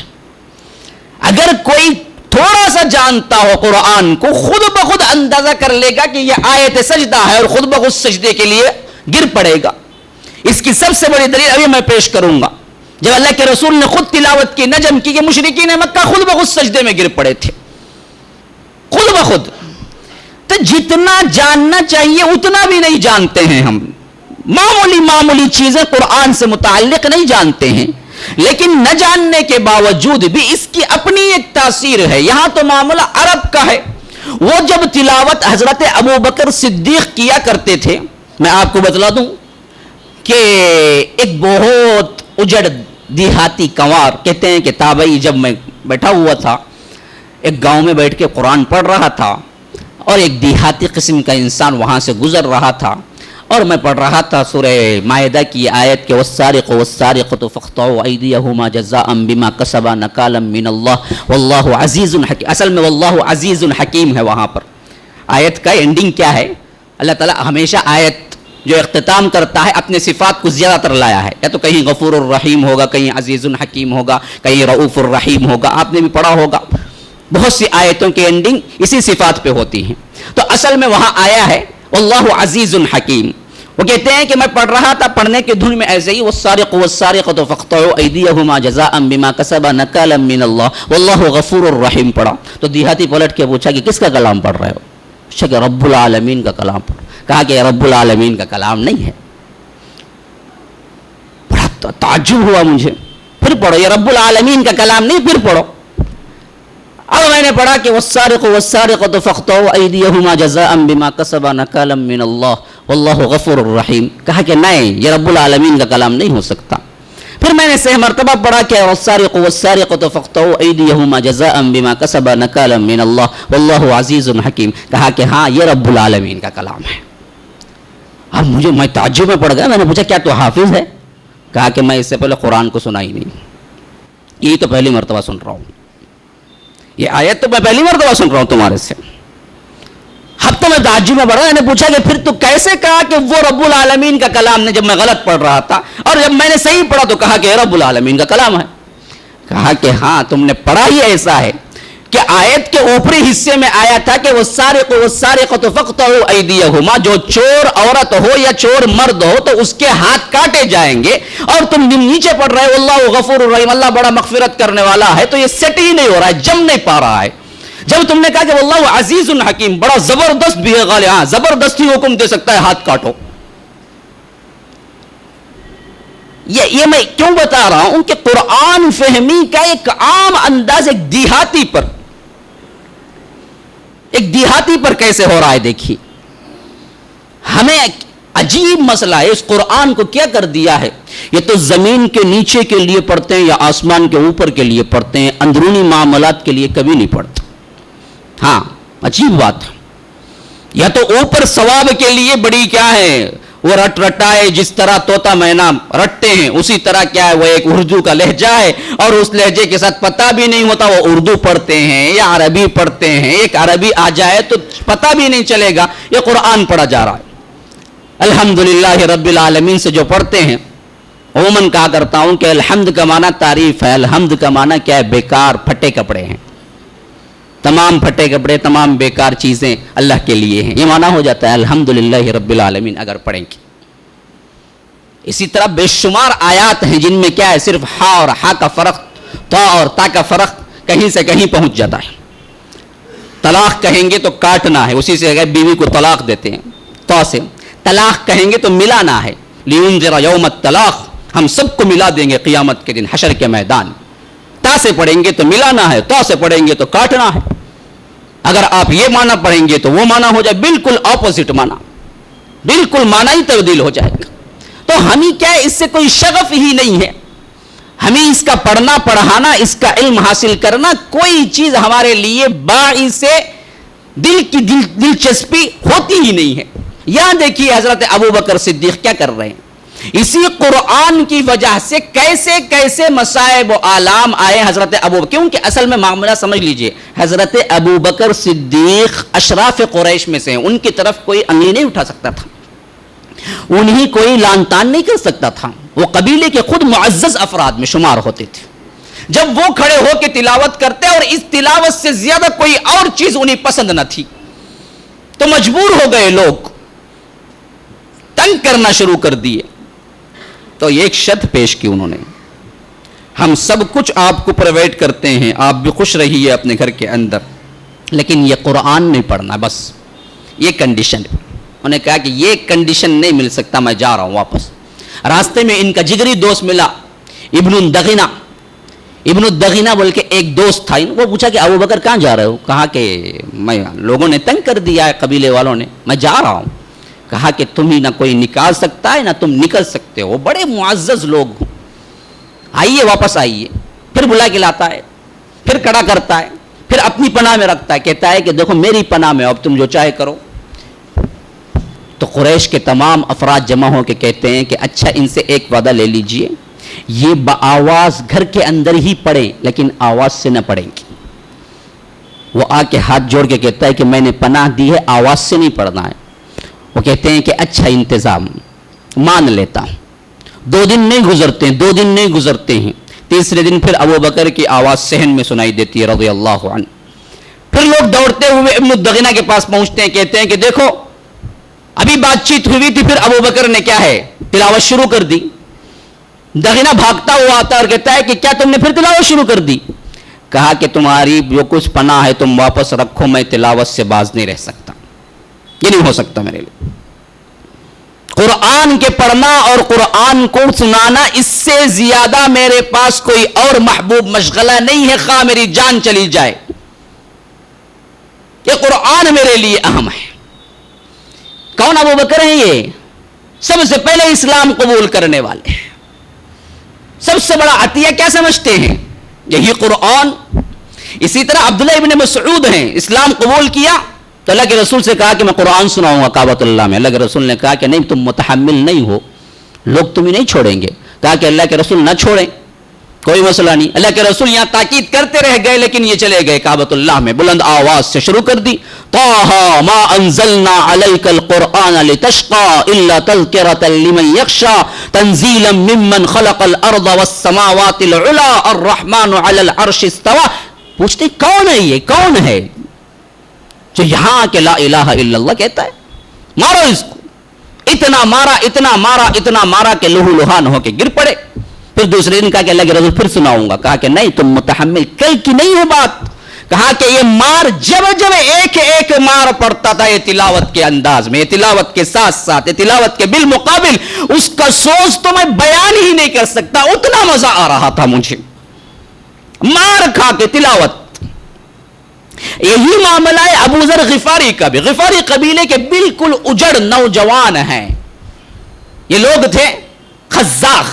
اگر کوئی تھوڑا سا جانتا ہو قرآن کو، خود بخود اندازہ کر لے گا کہ یہ آیت سجدہ ہے اور خود بخود سجدے کے لیے گر پڑے گا۔ اس کی سب سے بڑی دلیل ابھی میں پیش کروں گا، جب اللہ کے رسول نے خود تلاوت کی، نجم کی، کہ مشرکین مکہ خود بخود سجدے میں گر پڑے تھے، خود بخود۔ تو جتنا جاننا چاہیے اتنا بھی نہیں جانتے ہیں ہم، معمولی چیزیں قرآن سے متعلق نہیں جانتے ہیں، لیکن نہ جاننے کے باوجود بھی اس کی اپنی ایک تاثیر ہے۔ یہاں تو معاملہ عرب کا ہے، وہ جب تلاوت حضرت ابوبکر صدیق کیا کرتے تھے، میں آپ کو بتلا دوں کہ ایک بہت اجڑ دیہاتی کنوار، کہتے ہیں کہ تابعی، جب میں بیٹھا ہوا تھا ایک گاؤں میں بیٹھ کے قرآن پڑھ رہا تھا، اور ایک دیہاتی قسم کا انسان وہاں سے گزر رہا تھا، اور میں پڑھ رہا تھا سورہ مائدہ کی آیت کے والسارق والسارقۃ فاقطعوا ایدیہما جزاء بما کسبا نکالا من اللہ واللہ عزیز حکیم۔ اصل میں واللہ عزیز حکیم ہے، وہاں پر آیت کا اینڈنگ کیا ہے، اللہ تعالیٰ ہمیشہ آیت جو اختتام کرتا ہے اپنے صفات کو زیادہ تر لایا ہے، یا تو کہیں غفور الرحیم ہوگا، کہیں عزیز الحکیم ہوگا، کہیں رؤوف الرحیم ہوگا، آپ نے بھی پڑھا ہوگا، بہت سی آیتوں کی اینڈنگ اسی صفات پہ ہوتی ہیں۔ تو اصل میں وہاں آیا ہے واللہ عزیز حکیم۔ وہ کہتے ہیں کہ میں پڑھ رہا تھا، پڑھنے کے دھن میں ایسے ہی والسارق والسارقۃ فاقطعوا ایدیہما جزاء بما کسبا نکالا من اللہ واللہ غفور الرحیم پڑھا، تو دیہاتی پلٹ کے پوچھا کہ کس کا کلام پڑھ رہے ہو؟ کہ رب العالمین کا کلام پڑھو۔ کہا کہ رب العالمین کا کلام نہیں ہے۔ بڑا تعجب ہوا مجھے، پھر پڑھو، یہ رب العالمین کا کلام نہیں، پھر پڑھو۔ اب میں نے پڑھا کہ والسارق والسارقۃ فاقطعوا ایدیہما جزاء بما کسبا نکالا من اللہ واللہ غفور الرحیم۔ کہا کہ نہیں، یہ رب العالمین کا کلام نہیں ہو سکتا۔ پھر میں نے 6 مرتبہ پڑھا کہ والسارق والسارقۃ فاقطعوا ایدیہما جزاء بما کسبا نکالا من اللہ واللہ عزیز حکیم. کہا کہ ہاں یہ رب العالمین کا کلام ہے. اب میں تعجب میں پڑ گیا. میں نے پوچھا کیا تو حافظ ہے؟ کہا کہ میں اس سے پہلے قرآن کو سنا ہی نہیں, یہ تو پہلی مرتبہ سن رہا ہوں, یہ آیت تو میں پہلی مرتبہ سن رہا ہوں تمہارے سے. اب تو میں تعجب میں پڑا. میں نے پوچھا کہ پھر تو کیسے کہا کہ وہ رب العالمین کا کلام نے, جب میں غلط پڑھ رہا تھا, اور جب میں نے صحیح پڑھا تو کہا کہ رب العالمین کا کلام ہے. کہا کہ ہاں تم نے پڑھا ہی ایسا ہے کہ آیت کے اوپری حصے میں آیا تھا کہ والسارق والسارقۃ فاقطعوا ایدیہما, جو چور عورت ہو یا چور مرد ہو تو اس کے ہاتھ کاٹے جائیں گے, اور تم نیچے پڑھ رہے ہو واللہ غفور الرحیم, اللہ بڑا مغفرت کرنے والا ہے. تو یہ سیٹ ہی نہیں ہو رہا ہے, جم نہیں پا رہا ہے. جب تم نے کہا کہ واللہ عزیز حکیم, بڑا زبردست بھی ہے غالب, ہاں زبردستی حکم دے سکتا ہے ہاتھ کاٹو. یہ میں کیوں بتا رہا ہوں کہ قرآن فہمی کا ایک عام انداز ایک دیہاتی پر کیسے ہو رہا ہے. دیکھیے ہمیں عجیب مسئلہ ہے, اس قرآن کو کیا کر دیا ہے. یہ تو زمین کے نیچے کے لیے پڑھتے ہیں یا آسمان کے اوپر کے لیے پڑھتے ہیں, اندرونی معاملات کے لیے کبھی نہیں پڑھتے. ہاں عجیب بات ہے. یا تو اوپر ثواب کے لیے بڑی کیا ہے, وہ رٹ رٹائے, جس طرح طوطا مینا رٹتے ہیں اسی طرح کیا ہے وہ ایک اردو کا لہجہ ہے, اور اس لہجے کے ساتھ پتہ بھی نہیں ہوتا وہ اردو پڑھتے ہیں یا عربی پڑھتے ہیں. ایک عربی آ جائے تو پتہ بھی نہیں چلے گا یہ قرآن پڑھا جا رہا ہے. الحمدللہ رب العالمین سے جو پڑھتے ہیں, عموماً کہا کرتا ہوں کہ الحمد کا معنی تعریف ہے, الحمد کا معنی کیا ہے, بیکار پھٹے کپڑے ہیں. تمام پھٹے کپڑے, تمام بیکار چیزیں اللہ کے لیے ہیں, یہ معنی ہو جاتا ہے الحمدللہ رب العالمین اگر پڑھیں گے. اسی طرح بے شمار آیات ہیں جن میں کیا ہے, صرف ہا اور ہا کا فرق, تا اور تا کا فرق کہیں سے کہیں پہنچ جاتا ہے. طلاق کہیں گے تو کاٹنا ہے, اسی سے بیوی کو طلاق دیتے ہیں تا سے. طلاق کہیں گے تو ملانا ہے, لینذر یوم الطلاق, ہم سب کو ملا دیں گے قیامت کے دن حشر کے میدان. تا سے پڑھیں گے تو ملانا ہے, تا سے پڑھیں گے تو کاٹنا ہے. اگر آپ یہ معنی پڑھیں گے تو وہ معنی ہو جائے بالکل اپوزٹ معنی, بالکل معنی ہی تبدیل ہو جائے گا. تو ہمیں کیا ہے, اس سے کوئی شغف ہی نہیں ہے. ہمیں اس کا پڑھنا پڑھانا, اس کا علم حاصل کرنا کوئی چیز ہمارے لیے باعث دل کی دلچسپی ہوتی ہی نہیں ہے. یہاں دیکھیے حضرت ابوبکر صدیق کیا کر رہے ہیں, اسی قرآن کی وجہ سے کیسے کیسے مصائب و آلام آئے حضرت ابوبکر. کیونکہ اصل میں معاملہ سمجھ لیجئے, حضرت ابوبکر صدیق اشراف قریش میں سے ہیں, ان کی طرف کوئی انگلی نہیں اٹھا سکتا تھا, انہیں کوئی لان تان نہیں کر سکتا تھا. وہ قبیلے کے خود معزز افراد میں شمار ہوتے تھے. جب وہ کھڑے ہو کے تلاوت کرتے اور اس تلاوت سے زیادہ کوئی اور چیز انہیں پسند نہ تھی, تو مجبور ہو گئے لوگ, تنگ کرنا شروع کر دیے. تو ایک شرط پیش کی انہوں نے, ہم سب کچھ آپ کو پرووائڈ کرتے ہیں, آپ بھی خوش رہیے اپنے گھر کے اندر, لیکن یہ قرآن نہیں پڑھنا, بس یہ کنڈیشن. انہوں نے کہا کہ یہ کنڈیشن نہیں مل سکتا, میں جا رہا ہوں واپس. راستے میں ان کا جگری دوست ملا, ابن الدغینہ بول کے ایک دوست تھا. ان کو پوچھا کہ ابوبکر کہاں جا رہے ہو؟ کہا کہ میں لوگوں نے تنگ کر دیا ہے, قبیلے والوں نے, میں جا رہا ہوں. کہا کہ تمہیں نہ کوئی نکال سکتا ہے نہ تم نکل سکتے ہو, بڑے معزز لوگ ہو, آئیے واپس آئیے. پھر بلا کے لاتا ہے, پھر کڑا کرتا ہے, پھر اپنی پناہ میں رکھتا ہے, کہتا ہے کہ دیکھو میری پناہ میں, اب تم جو چاہے کرو. تو قریش کے تمام افراد جمع ہو کے کہتے ہیں کہ اچھا ان سے ایک وعدہ لے لیجئے, یہ بآواز گھر کے اندر ہی پڑھیں لیکن آواز سے نہ پڑھیں گے. وہ آ کے ہاتھ جوڑ کے کہتا ہے کہ میں نے پناہ دی ہے, آواز سے نہیں پڑھنا ہے. وہ کہتے ہیں کہ اچھا انتظام, مان لیتا ہوں. 2 دن نہیں گزرتے ہیں, تیسرے دن پھر ابوبکر کی آواز صحن میں سنائی دیتی ہے رضی اللہ عنہ. پھر لوگ دوڑتے ہوئے ابن الدغینہ کے پاس پہنچتے ہیں, کہتے ہیں کہ دیکھو ابھی بات چیت ہوئی تھی, پھر ابوبکر نے کیا ہے تلاوت شروع کر دی. دغینہ بھاگتا ہوا آتا اور کہتا ہے کہ کیا تم نے پھر تلاوت شروع کر دی؟ کہا کہ تمہاری جو کچھ پناہ ہے تم واپس رکھو, میں تلاوت سے باز نہیں رہ سکتا, یہ نہیں ہو سکتا میرے لیے. قرآن کے پڑھنا اور قرآن کو سنانا, اس سے زیادہ میرے پاس کوئی اور محبوب مشغلہ نہیں ہے, خواہ میری جان چلی جائے. یہ قرآن میرے لیے اہم ہے. کون ابوبکر ہیں؟ یہ سب سے پہلے اسلام قبول کرنے والے ہیں. سب سے بڑا عطیہ کیا سمجھتے ہیں؟ یہی قرآن. اسی طرح عبداللہ ابن مسعود ہیں، اسلام قبول کیا تو اللہ کے رسول سے کہا کہ میں قرآن سناؤں گا کعبۃ اللہ میں. اللہ کے رسول نے کہا کہ نہیں، تم متحمل نہیں ہو، لوگ تمہیں نہیں چھوڑیں گے. کہا کہ اللہ کے رسول نہ چھوڑیں، کوئی مسئلہ نہیں. اللہ کے رسول یہاں تاکید کرتے رہ گئے لیکن یہ چلے گئے کعبۃ اللہ میں، بلند آواز سے شروع کر دی، طٰہٰ ما انزلنا علیک القرآن لتشقى الا تذکرۃ لمن یخشی تنزیلا ممن خلق الارض والسماوات العلی الرحمن علی العرش استوى. پوچھتے کون ہے یہ، کون ہے جو یہاں کے لا الہ الا اللہ کہتا ہے؟ مارو اس کو. اتنا مارا اتنا مارا اتنا مارا کہ لہو لہان ہو کے گر پڑے. پھر دوسرے دن کہا کہ اللہ کے رسول پھر سناؤں گا. کہا کہ نہیں، تم متحمل کل کی نہیں ہے بات. کہا کہ یہ مار جب جب ایک ایک مار پڑتا تھا یہ تلاوت کے انداز میں، یہ تلاوت کے ساتھ ساتھ، یہ تلاوت کے بالمقابل، اس کا سوز تو میں بیان ہی نہیں کر سکتا، اتنا مزہ آ رہا تھا مجھے مار کھا کے تلاوت. یہی معاملہ ہے ابو ذر غفاری کا بھی. غفاری قبیلے کے بالکل اجڑ نوجوان ہیں. یہ لوگ تھے خزاخ،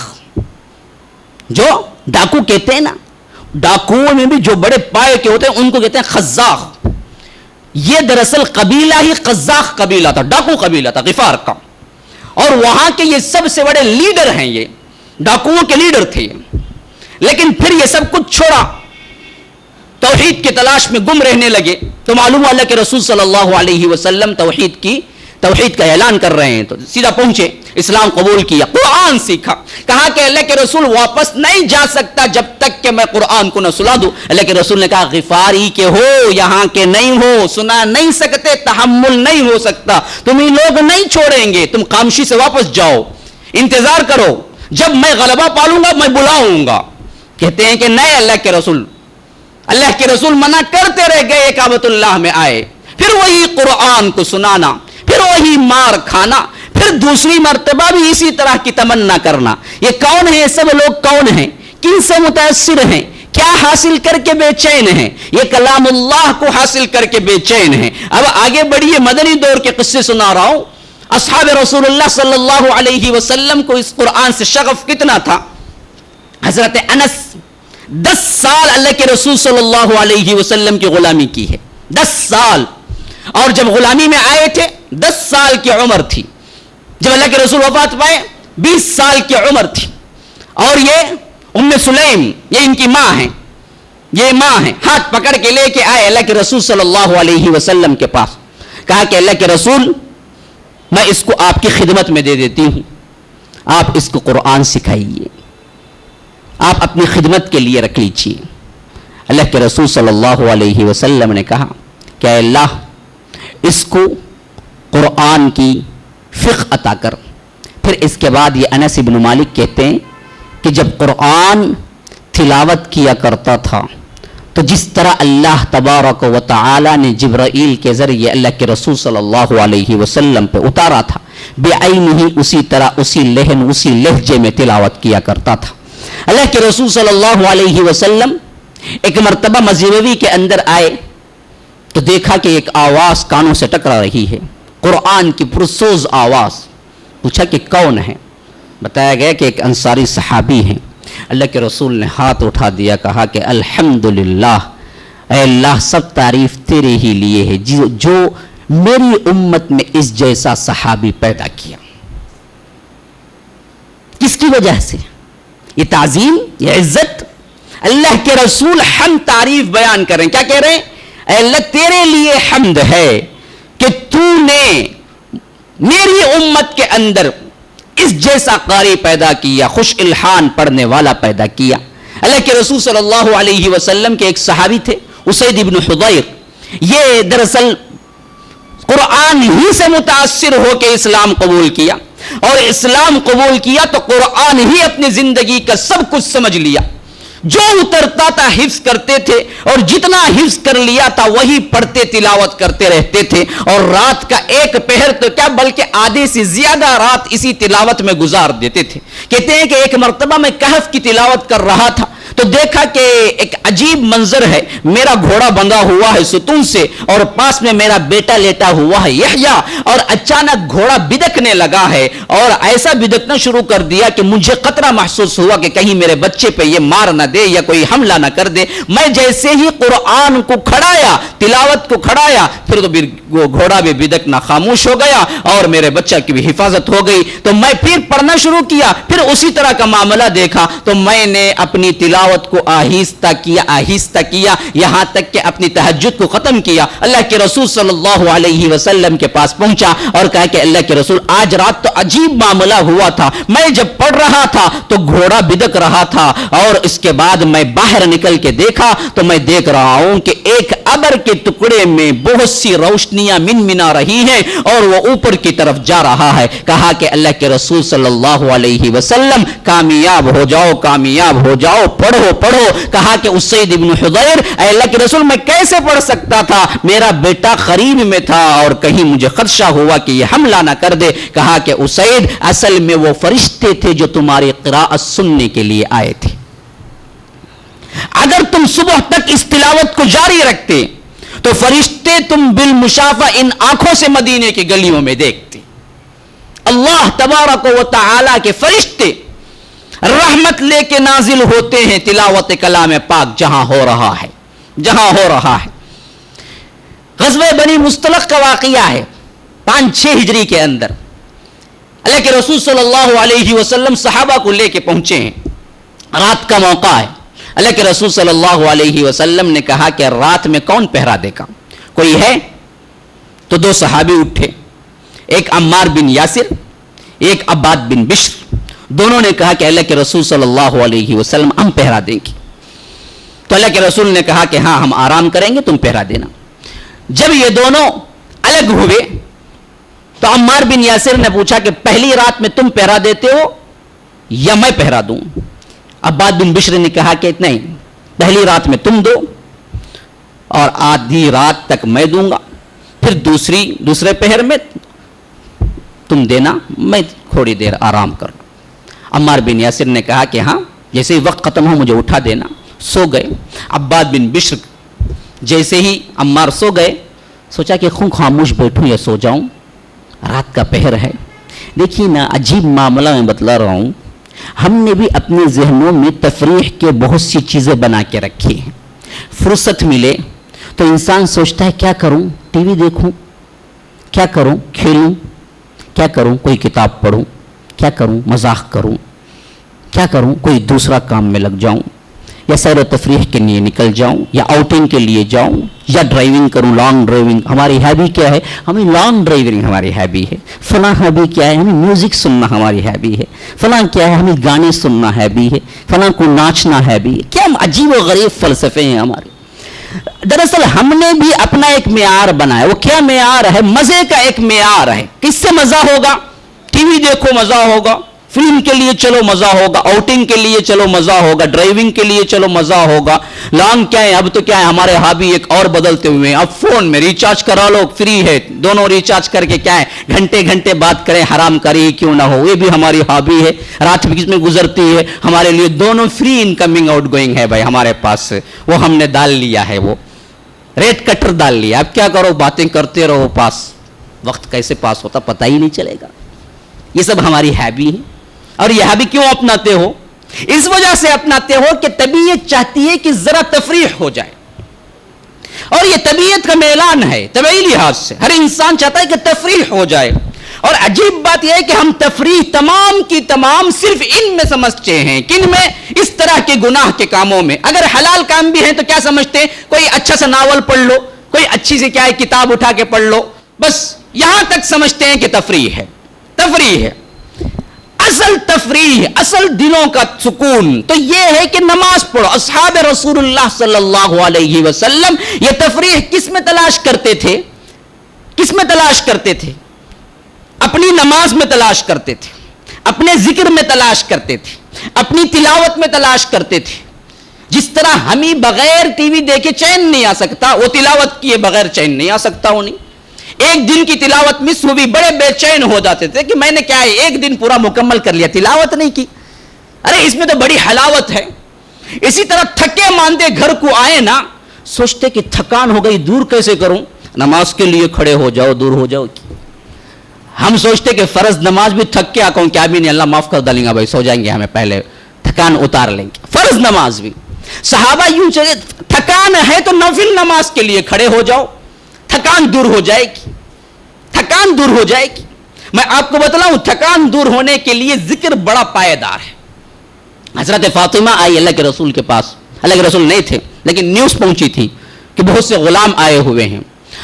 جو ڈاکو کہتے ہیں نا، ڈاکوؤں میں بھی جو بڑے پائے کے ہوتے ہیں ان کو کہتے ہیں خزاخ. یہ دراصل قبیلہ ہی خزاخ قبیلہ تھا، ڈاکو قبیلہ تھا غفار کا. اور وہاں کے یہ سب سے بڑے لیڈر ہیں، یہ ڈاکوؤں کے لیڈر تھے. لیکن پھر یہ سب کچھ چھوڑا، توحید کی تلاش میں گم رہنے لگے. تو معلوم اللہ کے رسول صلی اللہ علیہ وسلم توحید کا اعلان کر رہے ہیں، تو سیدھا پہنچے، اسلام قبول کیا، قرآن سیکھا. کہا کہ اللہ کے رسول واپس نہیں جا سکتا جب تک کہ میں قرآن کو نہ سنا دوں. اللہ کے رسول نے کہا غفاری کے ہو، یہاں کے نہیں ہو، سنا نہیں سکتے، تحمل نہیں ہو سکتا، تمہیں لوگ نہیں چھوڑیں گے، تم خاموشی سے واپس جاؤ، انتظار کرو، جب میں غلبہ پالوں گا میں بلاؤں گا. کہتے ہیں کہ نہیں اللہ کے رسول منع کرتے رہ گئے، کعبۃ اللہ میں آئے، پھر وہی قرآن کو سنانا، پھر وہی مار کھانا، پھر دوسری مرتبہ بھی اسی طرح کی تمنا کرنا. یہ کون ہے؟ سب لوگ کون ہیں؟ کن سے متاثر ہیں؟ کیا حاصل کر کے بے چین ہیں؟ یہ کلام اللہ کو حاصل کر کے بے چین ہیں. اب آگے بڑھیے، مدنی دور کے قصے سنا رہا ہوں. اصحاب رسول اللہ صلی اللہ علیہ وسلم کو اس قرآن سے شغف کتنا تھا. حضرت انس 10 سال اللہ کے رسول صلی اللہ علیہ وسلم کی غلامی کی ہے، 10 سال. اور جب غلامی میں آئے تھے 10 سال کی عمر تھی. جب اللہ کے رسول وفات پائے 20 سال کی عمر تھی. اور یہ ام سلیم، یہ ان کی ماں ہیں، یہ ماں ہیں، ہاتھ پکڑ کے لے کے آئے اللہ کے رسول صلی اللہ علیہ وسلم کے پاس. کہا کہ اللہ کے رسول میں اس کو آپ کی خدمت میں دے دیتی ہوں، آپ اس کو قرآن سکھائیے، آپ اپنی خدمت کے لیے رکھ لیجیے. اللہ کے رسول صلی اللہ علیہ وسلم نے کہا کہ اے اللہ اس کو قرآن کی فقہ عطا کر. پھر اس کے بعد یہ انس بن مالک کہتے ہیں کہ جب قرآن تلاوت کیا کرتا تھا تو جس طرح اللہ تبارک و تعالی نے جبرائیل کے ذریعے اللہ کے رسول صلی اللہ علیہ وسلم پہ اتارا تھا، بے عینہ اسی طرح اسی لہن اسی لہجے میں تلاوت کیا کرتا تھا. اللہ کے رسول صلی اللہ علیہ وسلم ایک مرتبہ مسجد نبوی کے اندر آئے تو دیکھا کہ ایک آواز کانوں سے ٹکرا رہی ہے، قرآن کی پرسوز آواز. پوچھا کہ کون ہے؟ بتایا گیا کہ ایک انصاری صحابی ہیں. اللہ کے رسول نے ہاتھ اٹھا دیا، کہا کہ الحمدللہ، اے اللہ سب تعریف تیرے ہی لیے ہے جو میری امت میں اس جیسا صحابی پیدا کیا. کس کی وجہ سے؟ یہ تعظیم، یہ عزت. اللہ کے رسول حمد تعریف بیان کر رہے ہیں. کیا کہہ رہے ہیں؟ اے اللہ تیرے لیے حمد ہے کہ تو نے میری امت کے اندر اس جیسا قاری پیدا کیا، خوش الحان پڑھنے والا پیدا کیا. اللہ کے رسول صلی اللہ علیہ وسلم کے ایک صحابی تھے اسید بن حضیر. یہ دراصل قرآن ہی سے متاثر ہو کے اسلام قبول کیا، اور اسلام قبول کیا تو قرآن ہی اپنی زندگی کا سب کچھ سمجھ لیا. جو اترتا تھا حفظ کرتے تھے، اور جتنا حفظ کر لیا تھا وہی پڑھتے تلاوت کرتے رہتے تھے. اور رات کا ایک پہر تو کیا بلکہ آدھے سے زیادہ رات اسی تلاوت میں گزار دیتے تھے. کہتے ہیں کہ ایک مرتبہ میں کہف کی تلاوت کر رہا تھا تو دیکھا کہ ایک عجیب منظر ہے، میرا گھوڑا بندھا ہوا ہے ستون سے اور پاس میں میرا بیٹا لیٹا ہوا ہے یحییٰ، اور اچانک گھوڑا بدکنے لگا ہے اور ایسا بدکنا شروع کر دیا کہ مجھے خطرہ محسوس ہوا کہ کہیں میرے بچے پہ یہ مار نہ دے یا کوئی حملہ نہ کر دے۔ میں جیسے ہی قرآن کو کھڑایا، تلاوت کو کھڑایا، پھر تو وہ گھوڑا بھی بدکنا خاموش ہو گیا اور میرے بچہ کی بھی حفاظت ہو گئی۔ تو میں پھر پڑھنا شروع کیا، پھر اسی طرح کا معاملہ دیکھا، تو میں نے اپنی تلاوت کو آہستہ کیا یہاں تک کہ اپنی تہجد کو ختم کیا۔ اللہ کے رسول صلی اللہ علیہ وسلم کے پاس پہنچا اور کہا کہ اللہ کے رسول آج رات تو عجیب معاملہ ہوا تھا، میں جب پڑھ رہا تھا تو گھوڑا بدک رہا تھا اور اس کے بعد میں باہر نکل کے دیکھا تو میں دیکھ رہا ہوں کہ ایک ابر کے ٹکڑے میں بہت سی روشنیاں منمنا رہی ہیں اور وہ اوپر کی طرف جا رہا ہے۔ کہا کہ اللہ کے رسول صلی اللہ علیہ وسلم کامیاب ہو جاؤ، کامیاب ہو جاؤ، پڑھو پڑھو۔ کہا کہ اسید ابن حضیر اے اللہ کے رسول میں کیسے پڑھ سکتا تھا، میرا بیٹا قریب میں تھا اور کہیں مجھے خدشہ ہوا کہ یہ حملہ نہ کر دے۔ کہا کہ اسید اصل میں وہ فرشتے تھے جو تمہاری قراءت سننے کے لیے آئے تھے، اگر تم صبح تک اس تلاوت کو جاری رکھتے تو فرشتے تم بالمشافہ ان آنکھوں سے مدینے کی گلیوں میں دیکھتے۔ اللہ تبارک و تعالی کے فرشتے رحمت لے کے نازل ہوتے ہیں تلاوت کلام پاک جہاں ہو رہا ہے۔ غزوہ بنی مصطلق کا واقعہ ہے 5-6 ہجری کے اندر۔ اللہ کے رسول صلی اللہ علیہ وسلم صحابہ کو لے کے پہنچے ہیں، رات کا موقع ہے۔ اللہ کے رسول صلی اللہ علیہ وسلم نے کہا کہ رات میں کون پہرا دے گا، کوئی ہے؟ تو 2 صحابی اٹھے، ایک عمار بن یاسر، ایک عباد بن بشر۔ دونوں نے کہا کہ اللہ کے رسول صلی اللہ علیہ وسلم ہم پہرا دیں گے۔ تو اللہ کے رسول نے کہا کہ ہاں ہم آرام کریں گے، تم پہرا دینا۔ جب یہ دونوں الگ ہوئے تو عمار بن یاسر نے پوچھا کہ پہلی رات میں تم پہرا دیتے ہو یا میں پہرا دوں؟ عباد بن بشر نے کہا کہ نہیں، پہلی رات میں تم دو اور آدھی رات تک میں دوں گا، پھر دوسرے پہر میں تم دینا، میں تھوڑی دیر آرام کروں۔ عمار بن یاسر نے کہا کہ ہاں جیسے ہی وقت ختم ہو مجھے اٹھا دینا۔ سو گئے۔ عباد بن بشر جیسے ہی عمار سو گئے سوچا کہ خاموش بیٹھوں یا سو جاؤں، رات کا پہر ہے۔ دیکھیے نا عجیب معاملہ میں بتلا رہا ہوں، ہم نے بھی اپنے ذہنوں میں تفریح کے بہت سی چیزیں بنا کے رکھی ہیں۔ فرصت ملے تو انسان سوچتا ہے کیا کروں، ٹی وی دیکھوں، کیا کروں، کھیلوں، کیا کروں، کوئی کتاب پڑھوں، کیا کروں، مزاح کروں، کیا کروں، کوئی دوسرا کام میں لگ جاؤں، یا سیر و تفریح کے لیے نکل جاؤں، یا آؤٹنگ کے لیے جاؤں، یا ڈرائیونگ کروں، لانگ ڈرائیونگ۔ ہماری ہیبی کیا ہے؟ ہمیں لانگ ڈرائیونگ ہماری ہیبی ہے۔ فلاں ہیبی کیا ہے؟ ہمیں میوزک سننا ہماری ہیبی ہے۔ فلاں کیا ہے؟ ہمیں گانے سننا ہیبی ہے۔ فلاں کو ناچنا ہیبی ہے۔ کیا عجیب و غریب فلسفے ہیں ہمارے۔ دراصل ہم نے بھی اپنا ایک معیار بنایا، وہ کیا معیار ہے؟ مزے کا ایک معیار ہے۔ کس سے مزہ ہوگا؟ ٹی وی دیکھو مزہ ہوگا، فلم کے لیے چلو مزہ ہوگا، آؤٹنگ کے لیے چلو مزہ ہوگا، ڈرائیونگ کے لیے چلو مزہ ہوگا۔ لانگ کیا ہے؟ اب تو کیا ہے ہمارے ہابی ایک اور بدلتے ہوئے ہیں۔ اب فون میں ریچارج کرا لو، فری ہے، دونوں ریچارج کر کے کیا ہے گھنٹے بات کریں، حرام کاری کیوں نہ ہو، یہ بھی ہماری ہابی ہے۔ رات بھی میں گزرتی ہے ہمارے لیے، دونوں فری انکمنگ آؤٹ گوئنگ ہے بھائی ہمارے پاس، وہ ہم نے ڈال لیا ہے، وہ ریٹ کٹر ڈال لیا۔ اب کیا کرو، باتیں کرتے رہو، وقت کیسے پاس ہوتا پتہ ہی نہیں چلے گا۔ یہ سب ہماری ہیبی ہے۔ اور یہ ہیبی کیوں اپناتے ہو؟ اس وجہ سے اپناتے ہو کہ طبیعت چاہتی ہے کہ ذرا تفریح ہو جائے، اور یہ طبیعت کا میلان ہے۔ طبعی لحاظ سے ہر انسان چاہتا ہے کہ تفریح ہو جائے، اور عجیب بات یہ ہے کہ ہم تفریح تمام کی تمام صرف ان میں سمجھتے ہیں، کن میں؟ اس طرح کے گناہ کے کاموں میں۔ اگر حلال کام بھی ہیں تو کیا سمجھتے ہیں؟ کوئی اچھا سا ناول پڑھ لو، کوئی اچھی سی کیا ہے کتاب اٹھا کے پڑھ لو، بس یہاں تک سمجھتے ہیں کہ تفریح ہے۔ تفریح ہے اصل تفریح، اصل دلوں کا سکون تو یہ ہے کہ نماز پڑھو۔ اصحاب رسول اللہ صلی اللہ علیہ وسلم یہ تفریح کس میں تلاش کرتے تھے؟ کس میں تلاش کرتے تھے؟ اپنی نماز میں تلاش کرتے تھے، اپنے ذکر میں تلاش کرتے تھے، اپنی تلاوت میں تلاش کرتے تھے۔ جس طرح ہمیں بغیر ٹی وی دیکھے چین نہیں آ سکتا، وہ تلاوت کیے بغیر چین نہیں آ سکتا انہیں۔ ایک دن کی تلاوت مس ہوئی بڑے بے چین ہو جاتے تھے کہ میں نے کیا ہے ایک دن پورا مکمل کر لیا، تلاوت نہیں کی۔ ارے اس میں تو بڑی حلاوت ہے، اسی طرح تھکے ماندے گھر کو آئے نا، سوچتے کہ تھکان ہو گئی، دور کیسے کروں؟ نماز کے لیے کھڑے ہو جاؤ، دور ہو جاؤ۔ ہم سوچتے کہ فرض نماز بھی تھک کے آکوں، کیا بھی نہیں، اللہ معاف کر ڈالیں گا بھائی، سو جائیں گے، ہمیں پہلے تھکان اتار لیں گے۔ فرض نماز بھی صحابہ یوں چلے، تھکان ہے تو نفل نماز کے لیے کھڑے ہو جاؤ، تھکان دور ہو جائے گی، تھکان دور ہو جائے گی۔ میں آپ کو بتلاؤں، تھکان دور ہونے کے لیے ذکر بڑا پائیدار ہے۔ حضرت فاطمہ آئی اللہ کے رسول کے پاس، اللہ کے رسول نہیں تھے لیکن نیوز پہنچی تھی کہ بہت سے غلام آئے ہوئے ہیں،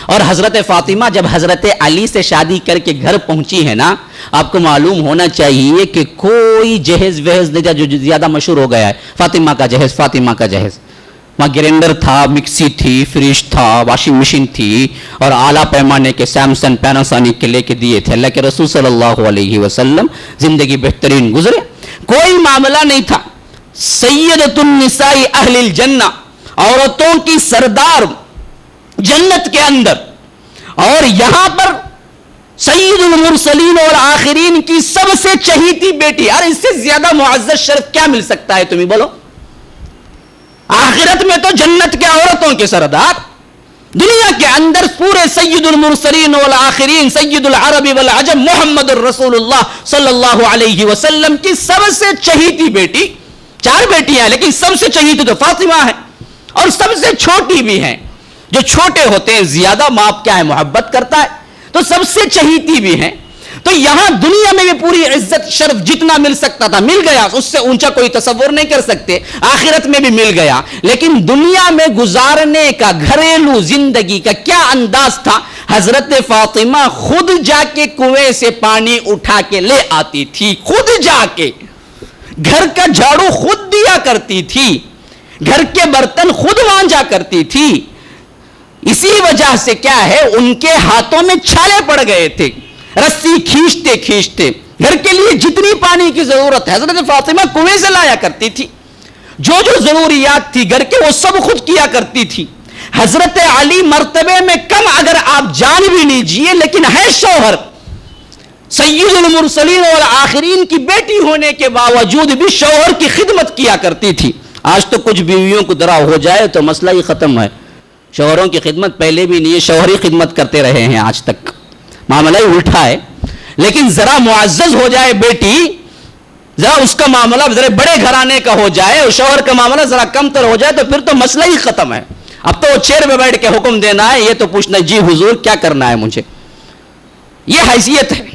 اور حضرت فاطمہ جب حضرت علی سے شادی کر کے گھر پہنچی ہے نا، آپ کو معلوم ہونا چاہیے کہ کوئی جہیز وہیز نہیں تھا، جو زیادہ مشہور ہو گیا ہے فاطمہ کا جہیز، فاطمہ کا جہیز۔ وہاں گرینڈر تھا، مکسی تھی، فریج تھا، واشنگ مشین تھی، اور اعلیٰ پیمانے کے سیمسنگ پیناسونک کے لے کے دیے تھے۔ اللہ کے رسول صلی اللہ علیہ وسلم زندگی بہترین گزرے، کوئی معاملہ نہیں تھا۔ سیدۃ النساء اہل الجنہ، عورتوں کی سردار جنت کے اندر، اور یہاں پر سید المرسلین والآخرین کی سب سے چہیتی بیٹی، اور اس سے زیادہ معزز شرف کیا مل سکتا ہے؟ تمہیں بولو۔ آخرت میں تو جنت کے عورتوں کے سردار، دنیا کے اندر پورے سید المرسلین والآخرین، سید العرب والعجم محمد الرسول اللہ صلی اللہ علیہ وسلم کی سب سے چہیتی بیٹی، 4 بیٹیاں لیکن سب سے چہیتی تو فاطمہ ہے، اور سب سے چھوٹی بھی ہیں۔ جو چھوٹے ہوتے ہیں زیادہ باپ کیا ہے محبت کرتا ہے، تو سب سے چہیتی بھی ہیں۔ تو یہاں دنیا میں بھی پوری عزت شرف جتنا مل سکتا تھا مل گیا، اس سے اونچا کوئی تصور نہیں کر سکتے، آخرت میں بھی مل گیا۔ لیکن دنیا میں گزارنے کا، گھریلو زندگی کا کیا انداز تھا؟ حضرت فاطمہ خود جا کے کنویں سے پانی اٹھا کے لے آتی تھی، خود جا کے گھر کا جھاڑو خود دیا کرتی تھی، گھر کے برتن خود مانجا کرتی تھی۔ اسی وجہ سے کیا ہے، ان کے ہاتھوں میں چھالے پڑ گئے تھے، رسی کھینچتے کھینچتے گھر کے لیے جتنی پانی کی ضرورت ہے حضرت فاطمہ کنویں سے لایا کرتی تھی، جو ضروریات تھی گھر کے وہ سب خود کیا کرتی تھی۔ حضرت علی مرتبے میں کم اگر آپ جان بھی لیجئے، لیکن ہے شوہر، سید المرسلین والآخرین کی بیٹی ہونے کے باوجود بھی شوہر کی خدمت کیا کرتی تھی۔ آج تو کچھ بیویوں کو ذرا ہو جائے تو مسئلہ ہی ختم ہے، شوہروں کی خدمت پہلے بھی نہیں ہے، شوہر ہی خدمت کرتے رہے ہیں آج تک، معاملہ ہی الٹا ہے۔ لیکن ذرا معزز ہو جائے بیٹی، ذرا اس کا معاملہ ذرا بڑے گھرانے کا ہو جائے اور شوہر کا معاملہ ذرا کم تر ہو جائے تو پھر تو مسئلہ ہی ختم ہے۔ اب تو وہ چیئر پہ بیٹھ کے حکم دینا ہے، یہ تو پوچھنا جی حضور کیا کرنا ہے مجھے، یہ حیثیت ہے۔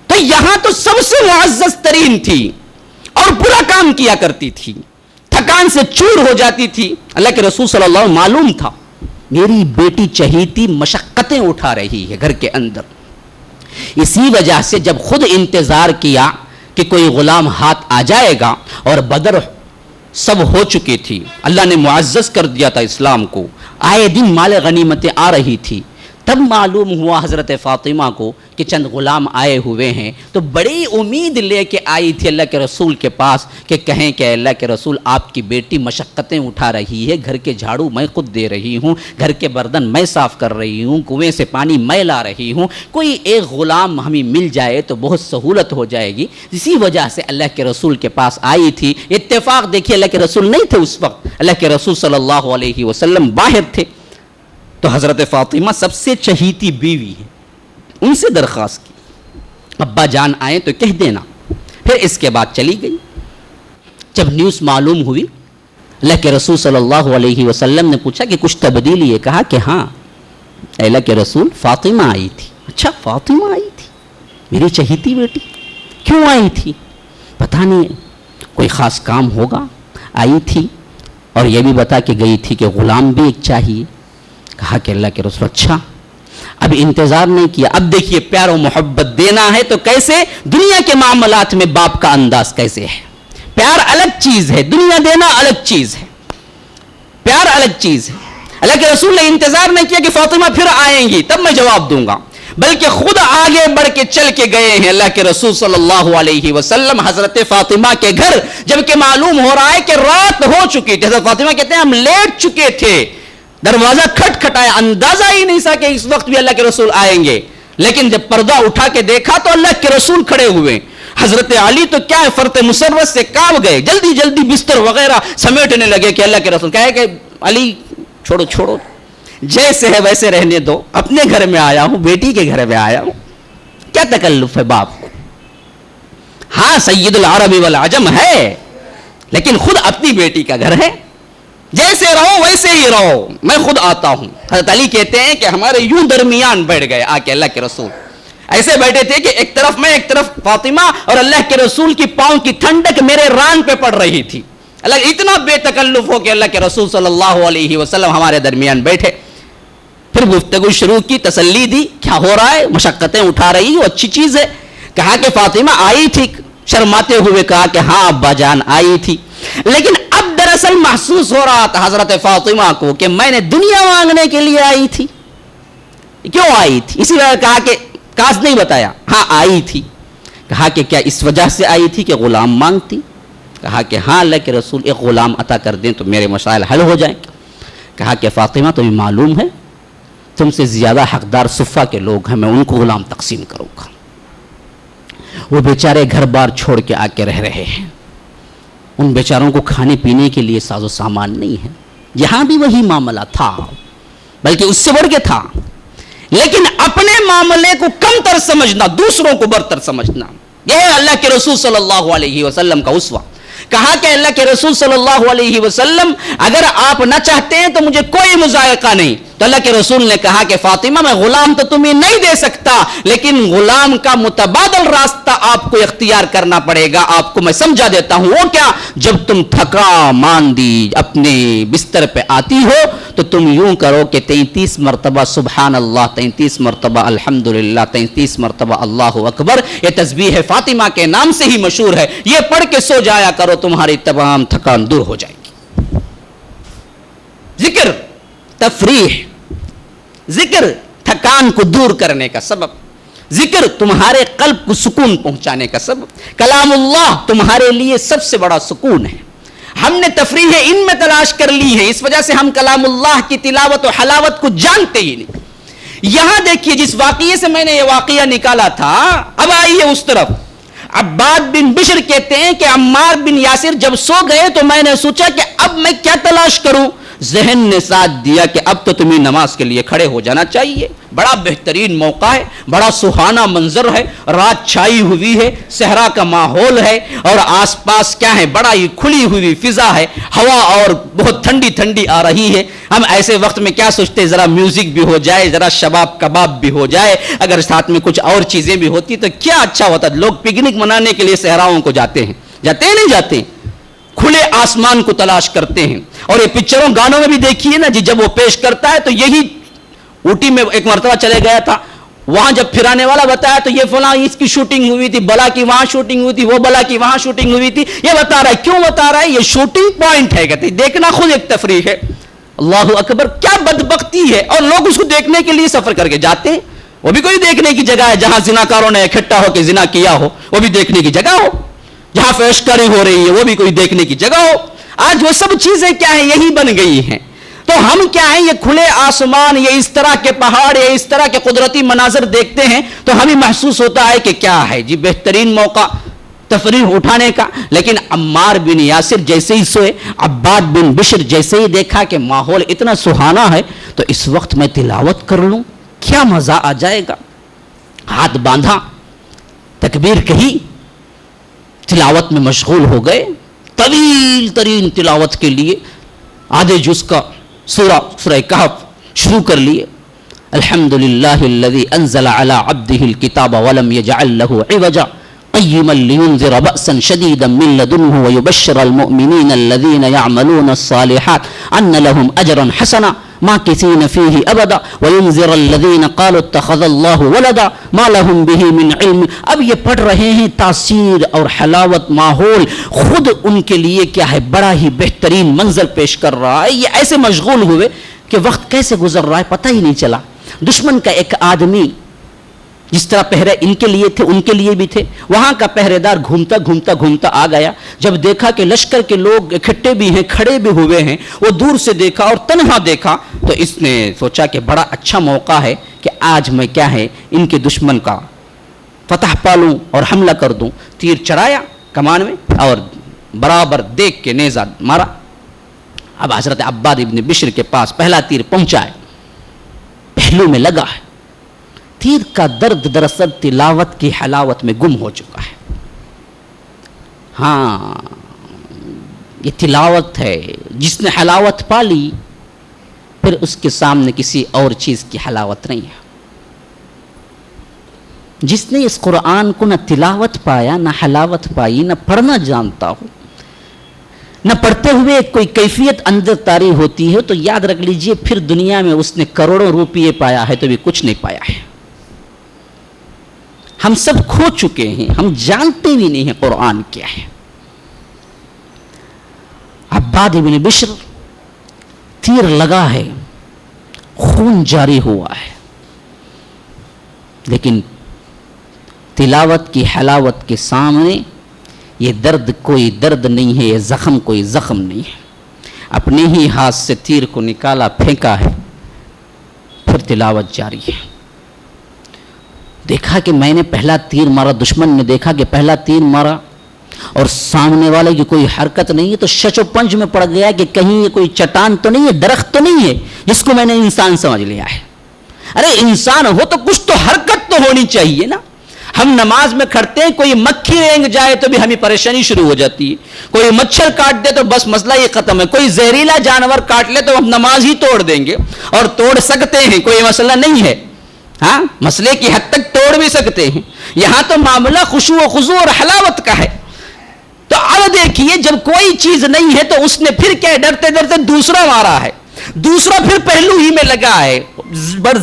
تو یہاں تو سب سے معزز ترین تھی اور پورا کام کیا کرتی تھی، تھکان سے چور ہو جاتی تھی۔ اللہ کے رسول صلی اللہ علیہ وسلم معلوم تھا میری بیٹی چہیتی مشقتیں اٹھا رہی ہے گھر کے اندر، اسی وجہ سے جب خود انتظار کیا کہ کوئی غلام ہاتھ آ جائے گا، اور بدر سب ہو چکی تھی، اللہ نے معزز کر دیا تھا اسلام کو، آئے دن مال غنیمتیں آ رہی تھی، تب معلوم ہوا حضرت فاطمہ کو کہ چند غلام آئے ہوئے ہیں، تو بڑی امید لے کے آئی تھی اللہ کے رسول کے پاس کہ کہیں کہ اللہ کے رسول آپ کی بیٹی مشقتیں اٹھا رہی ہے، گھر کے جھاڑو میں خود دے رہی ہوں، گھر کے برتن میں صاف کر رہی ہوں، کنویں سے پانی میں لا رہی ہوں، کوئی ایک غلام ہمیں مل جائے تو بہت سہولت ہو جائے گی۔ اسی وجہ سے اللہ کے رسول کے پاس آئی تھی۔ اتفاق دیکھیے اللہ کے رسول نہیں تھے اس وقت، اللہ کے رسول صلی اللہ علیہ وسلم باہر تھے، تو حضرت فاطمہ سب سے چہیتی بیوی ہے، ان سے درخواست کی ابا جان آئے تو کہہ دینا۔ پھر اس کے بعد چلی گئی۔ جب نیوز معلوم ہوئی، اللہ کے رسول صلی اللہ علیہ وسلم نے پوچھا کہ کچھ تبدیلی ہے؟ کہا کہ ہاں اللہ کے رسول فاطمہ آئی تھی۔ اچھا فاطمہ آئی تھی، میری چہیتی بیٹی، کیوں آئی تھی؟ پتہ نہیں کوئی خاص کام ہوگا، آئی تھی، اور یہ بھی بتا کے گئی تھی کہ غلام بھی ایک چاہیے۔ کہا کہ اللہ کے رسول اچھا، اب انتظار نہیں کیا۔ اب دیکھیے پیار و محبت دینا ہے تو کیسے، دنیا کے معاملات میں باپ کا انداز کیسے ہے، پیار الگ چیز ہے، دنیا دینا الگ چیز ہے، پیار الگ چیز ہے۔ اللہ کے رسول نے انتظار نہیں کیا کہ فاطمہ پھر آئیں گی تب میں جواب دوں گا، بلکہ خود آگے بڑھ کے چل کے گئے ہیں اللہ کے رسول صلی اللہ علیہ وسلم حضرت فاطمہ کے گھر، جبکہ معلوم ہو رہا ہے کہ رات ہو چکی تھی۔ حضرت فاطمہ کہتے ہیں ہم لیٹ چکے تھے، دروازہ کھٹکھٹایا، اندازہ ہی نہیں سا کہ اس وقت بھی اللہ کے رسول آئیں گے، لیکن جب پردہ اٹھا کے دیکھا تو اللہ کے رسول کھڑے ہوئے، حضرت علی تو کیا ہے فرط مسرت سے کانپ گئے, جلدی جلدی بستر وغیرہ سمیٹنے لگے کہ اللہ کے رسول کہے کہ علی چھوڑو چھوڑو, جیسے ہے ویسے رہنے دو, اپنے گھر میں آیا ہوں, بیٹی کے گھر میں آیا ہوں, کیا تکلف ہے باپ کو. ہاں سید العرب والعجم ہے, لیکن خود اپنی بیٹی کا گھر ہے, جیسے رہو ویسے ہی رہو, میں خود آتا ہوں. حضرت علی کہتے ہیں کہ ہمارے یوں درمیان بیٹھ گئے آ کے اللہ کے رسول, ایسے بیٹھے تھے کہ ایک طرف میں ایک طرف فاطمہ, اور اللہ کے رسول کی پاؤں کی ٹھنڈک میرے ران پہ پڑ رہی تھی. اللہ اتنا بے تکلف ہو کہ اللہ کے رسول صلی اللہ علیہ وسلم ہمارے درمیان بیٹھے. پھر گفتگو شروع کی, تسلی دی, کیا ہو رہا ہے, مشقتیں اٹھا رہی ہو, اچھی چیز ہے. کہا کہ فاطمہ آئی تھی, شرماتے ہوئے کہا کہ ہاں ابا جان آئی تھی, لیکن اب دراصل محسوس ہو رہا تھا حضرت فاطمہ کو کہ میں نے دنیا مانگنے کے لیے آئی تھی. کیوں آئی تھی, اسی وجہ کہا کہ کاش نہیں بتایا, ہاں آئی تھی. کہا کہ کیا اس وجہ سے آئی تھی کہ غلام مانگتی. کہا کہ ہاں اللہ کے رسول ایک غلام عطا کر دیں تو میرے مسائل حل ہو جائیں. کہا کہ فاطمہ تمہیں معلوم ہے تم سے زیادہ حقدار صفہ کے لوگ ہیں, میں ان کو غلام تقسیم کروں گا. وہ بیچارے گھر بار چھوڑ کے آ کے رہ رہے ہیں, ان بیچاروں کو کھانے پینے کے لیے ساز و سامان نہیں ہے. یہاں بھی وہی معاملہ تھا, بلکہ اس سے بڑھ کے تھا, لیکن اپنے معاملے کو کم تر سمجھنا, دوسروں کو برتر سمجھنا, یہ ہے اللہ کے رسول صلی اللہ علیہ وسلم کا اسوہ. کہا کہ اللہ کے رسول صلی اللہ علیہ وسلم اگر آپ نہ چاہتے ہیں تو مجھے کوئی مذائقہ نہیں. تو اللہ کے رسول نے کہا کہ فاطمہ میں غلام تو تمہیں نہیں دے سکتا, لیکن غلام کا متبادل راستہ آپ کو اختیار کرنا پڑے گا. آپ کو میں سمجھا دیتا ہوں. وہ کیا, جب تم تھکا ماندی اپنے بستر پہ آتی ہو تو تم یوں کرو کہ 33 مرتبہ سبحان اللہ, 33 مرتبہ الحمدللہ, 33 مرتبہ اللہ اکبر, یہ تسبیح فاطمہ کے نام سے ہی مشہور ہے, یہ پڑھ کے سو جایا کرو, تمہاری تمام تھکان دور ہو جائے گی. ذکر تفریح, ذکر تھکان کو دور کرنے کا سبب, ذکر تمہارے قلب کو سکون پہنچانے کا سبب. کلام اللہ تمہارے لیے سب سے بڑا سکون ہے. ہم نے تفریح ان میں تلاش کر لی ہے, اس وجہ سے ہم کلام اللہ کی تلاوت و حلاوت کو جانتے ہی نہیں. یہاں دیکھیے جس واقعے سے میں نے یہ واقعہ نکالا تھا, اب آئیے اس طرف. عباد بن بشر کہتے ہیں کہ عمار بن یاسر جب سو گئے تو میں نے سوچا کہ اب میں کیا تلاش کروں. ذہن نے ساتھ دیا کہ اب تو تمہیں نماز کے لیے کھڑے ہو جانا چاہیے. بڑا بہترین موقع ہے, بڑا سہانا منظر ہے, رات چھائی ہوئی ہے, صحرا کا ماحول ہے, اور آس پاس کیا ہے, بڑا ہی کھلی ہوئی فضا ہے, ہوا اور بہت ٹھنڈی ٹھنڈی آ رہی ہے. ہم ایسے وقت میں کیا سوچتے, ذرا میوزک بھی ہو جائے, ذرا شباب کباب بھی ہو جائے, اگر ساتھ میں کچھ اور چیزیں بھی ہوتی تو کیا اچھا ہوتا. لوگ پکنک منانے کے لیے صحراؤں کو جاتے ہیں, جاتے ہیں نہیں جاتے, کھلے آسمان کو تلاش کرتے ہیں. اور یہ پکچروں گانوں میں بھی دیکھیے نا جی, جب وہ پیش کرتا ہے تو یہی اوٹی میں ایک مرتبہ چلے گیا تھا, وہاں جب پھرانے والا بتایا تو یہ فلاں اس کی شوٹنگ ہوئی تھی, بلا کی وہاں شوٹنگ ہوئی تھی, وہ بلا کی وہاں شوٹنگ ہوئی تھی. یہ بتا رہا ہے, کیوں بتا رہا ہے, یہ شوٹنگ پوائنٹ ہے, کہتے دیکھنا خود ایک تفریح ہے. اللہ اکبر, کیا بدبختی ہے, اور لوگ اس کو دیکھنے کے لیے سفر کر کے جاتے ہیں. وہ بھی کوئی دیکھنے کی جگہ ہے جہاں زناکاروں نے اکٹھا ہو کے زنا کیا ہو, وہ بھی دیکھنے کی جگہ ہو. جہاں فحشکاری ہو رہی ہے وہ بھی کوئی دیکھنے کی جگہ ہو. آج وہ سب چیزیں کیا ہیں, یہی بن گئی ہیں. تو ہم کیا ہیں, یہ کھلے آسمان, یہ اس طرح کے پہاڑ, یہ اس طرح کے قدرتی مناظر دیکھتے ہیں تو ہمیں محسوس ہوتا ہے کہ کیا ہے جی بہترین موقع تفریح اٹھانے کا. لیکن عمار بن یاسر جیسے ہی سوئے, عباد بن بشر جیسے ہی دیکھا کہ ماحول اتنا سہانا ہے تو اس وقت میں تلاوت کر لوں, کیا مزہ آ جائے گا. ہاتھ باندھا, تکبیر کہی, تلاوت میں مشغول ہو گئے. طویل ترین تلاوت کے لیے آدھے جز کا سورہ کہف شروع کر لیے. الحمدللہ الذی انزل علی عبدہ الکتاب ولم یجعل لہ عوجا قیما لینذر بأسا شدیدا من لدنہ ویبشر المؤمنین الذین یعملون الصالحات ان لہم اجرا حسنا ماکثین فیہ ابدا وینذر الذین قالوا اتخذ اللہ ولدا ما لہم بہ من علم. اب یہ پڑھ رہے ہیں, تاثیر اور حلاوت ماحول خود ان کے لیے کیا ہے, بڑا ہی بہترین منظر پیش کر رہا ہے. یہ ایسے مشغول ہوئے کہ وقت کیسے گزر رہا ہے پتہ ہی نہیں چلا. دشمن کا ایک آدمی جس طرح پہرے ان کے لیے تھے ان کے لیے بھی تھے, وہاں کا پہرے دار گھومتا گھومتا گھومتا آ گیا. جب دیکھا کہ لشکر کے لوگ اکٹھے بھی ہیں, کھڑے بھی ہوئے ہیں, وہ دور سے دیکھا اور تنہا دیکھا تو اس نے سوچا کہ بڑا اچھا موقع ہے کہ آج میں کیا ہے ان کے دشمن کا فتح پالوں اور حملہ کر دوں. تیر چڑھایا کمان میں اور برابر دیکھ کے نیزہ مارا. اب حضرت عباد ابن بشر کے پاس پہلا تیر پہنچا ہے, پہلو میں لگا ہے. تیر کا درد دراصل تلاوت کی حلاوت میں گم ہو چکا ہے. ہاں یہ تلاوت ہے, جس نے حلاوت پا لی پھر اس کے سامنے کسی اور چیز کی حلاوت نہیں ہے. جس نے اس قرآن کو نہ تلاوت پایا نہ حلاوت پائی, نہ پڑھنا جانتا ہو, نہ پڑھتے ہوئے کوئی کیفیت اندر طاری ہوتی ہے, تو یاد رکھ لیجئے پھر دنیا میں اس نے کروڑوں روپیے پایا ہے تو بھی کچھ نہیں پایا ہے. ہم سب کھو چکے ہیں, ہم جانتے بھی نہیں ہیں قرآن کیا ہے. عباد ابن بشر تیر لگا ہے, خون جاری ہوا ہے, لیکن تلاوت کی حلاوت کے سامنے یہ درد کوئی درد نہیں ہے, یہ زخم کوئی زخم نہیں ہے. اپنے ہی ہاتھ سے تیر کو نکالا, پھینکا ہے, پھر تلاوت جاری ہے. دیکھا کہ میں نے پہلا تیر مارا, دشمن نے دیکھا کہ پہلا تیر مارا اور سامنے والے کی کوئی حرکت نہیں ہے, تو شچ و پنج میں پڑ گیا کہ کہیں یہ کوئی چٹان تو نہیں ہے, درخت تو نہیں ہے جس کو میں نے انسان سمجھ لیا ہے. ارے انسان ہو تو کچھ تو حرکت تو ہونی چاہیے نا. ہم نماز میں کھڑتے ہیں, کوئی مکھی رینگ جائے تو بھی ہمیں پریشانی شروع ہو جاتی ہے, کوئی مچھر کاٹ دے تو بس مسئلہ یہ ختم ہے, کوئی زہریلا جانور کاٹ لے تو ہم نماز ہی توڑ دیں گے, اور توڑ سکتے ہیں, کوئی مسئلہ نہیں ہے. ہاں مسئلے کی حد تک توڑ بھی سکتے ہیں. یہاں تو معاملہ خشوع و خضوع اور حلاوت کا ہے. تو اب دیکھیے جب کوئی چیز نہیں ہے تو اس نے پھر کیا ڈرتے ڈرتے دوسرا مارا ہے, دوسرا پھر پہلو ہی میں لگا ہے,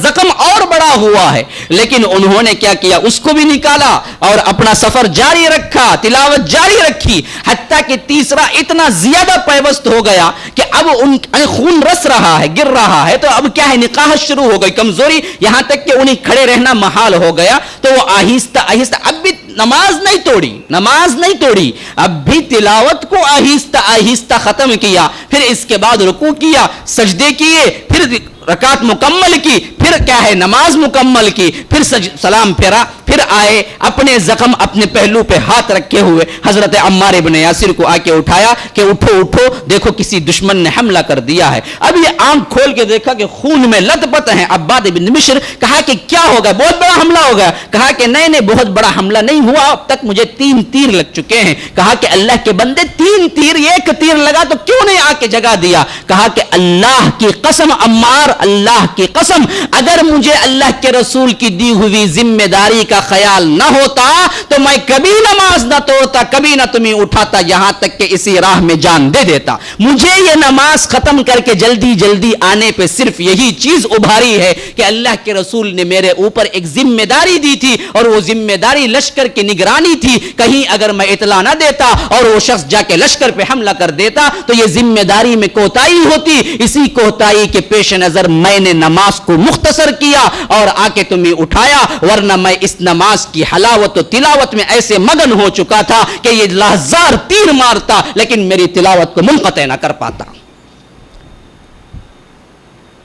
زخم اور بڑا ہوا ہے. لیکن انہوں نے کیا کیا, اس کو بھی نکالا اور اپنا سفر جاری رکھا, تلاوت جاری رکھی, حتیٰ کہ تیسرا اتنا زیادہ پیوست ہو گیا کہ اب ان خون رس رہا ہے, گر رہا ہے, تو اب کیا ہے نقاہت شروع ہو گئی, کمزوری, یہاں تک کہ انہیں کھڑے رہنا محال ہو گیا. تو وہ آہستہ آہستہ اب بھی نماز نہیں توڑی, اب بھی تلاوت کو آہستہ آہستہ ختم کیا. پھر اس کے بعد رکوع کیا, سجدے کیے, پھر رکعت مکمل کی, پھر کیا ہے نماز مکمل کی, پھر سلام پھیرا, پھر آئے اپنے زخم اپنے پہلو پہ ہاتھ رکھے ہوئے حضرت عمار ابن یاسر کو آ کے اٹھایا کہ اٹھو دیکھو کسی دشمن نے حملہ کر دیا ہے. اب یہ آنکھ کھول کے دیکھا کہ خون میں لت پت ہیں. عباد ابن بشر کہا کہ کیا ہوگا, بہت بڑا حملہ ہو گیا. کہا کہ نہیں بہت بڑا حملہ نہیں ہوا, اب تک مجھے 3 تیر لگ چکے ہیں. کہا کہ اللہ کے بندے 3 تیر, ایک تیر لگا تو کیوں نہیں آ کے جگہ دیا. کہا کہ اللہ کی قسم عمار, اللہ کی قسم, اگر مجھے اللہ کے رسول کی دی ہوئی ذمہ داری کا خیال نہ ہوتا تو میں کبھی نماز نہ توڑتا, کبھی نہ تمہیں اٹھاتا, یہاں تک کہ اسی راہ میں جان دے دیتا. مجھے یہ نماز ختم کر کے جلدی جلدی آنے پہ صرف یہی چیز ابھاری ہے کہ اللہ کے رسول نے میرے اوپر ایک ذمہ داری دی تھی, اور وہ ذمہ داری لشکر کی نگرانی تھی. کہیں اگر میں اطلاع نہ دیتا اور وہ شخص جا کے لشکر پہ حملہ کر دیتا تو یہ ذمہ داری میں کوتاہی ہوتی. اسی کوتاہی کے پیش نظر میں نے نماز کو مختصر کیا اور آ کے تمہیں اٹھایا, ورنہ میں اس نماز کی حلاوت و تلاوت میں ایسے مگن ہو چکا تھا کہ یہ 1000 تیر مارتا لیکن میری تلاوت کو منقطع نہ کر پاتا.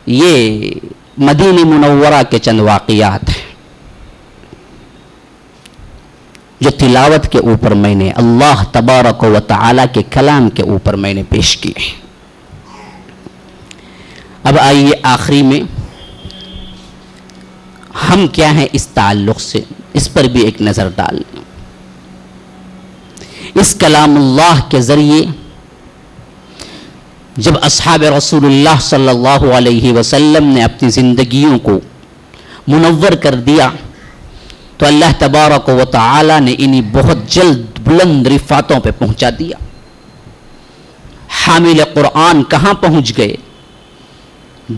یہ مدینہ منورہ کے چند واقعات ہیں جو تلاوت کے اوپر میں نے اللہ تبارک و تعالی کے کلام کے اوپر میں نے پیش کیے. اب آئیے آخری میں ہم کیا ہیں اس تعلق سے, اس پر بھی ایک نظر ڈال لیں. اس کلام اللہ کے ذریعے جب اصحاب رسول اللہ صلی اللہ علیہ وسلم نے اپنی زندگیوں کو منور کر دیا تو اللہ تبارک و تعالی نے انہیں بہت جلد بلند رفعتوں پہ پہنچا دیا. حامل قرآن کہاں پہنچ گئے؟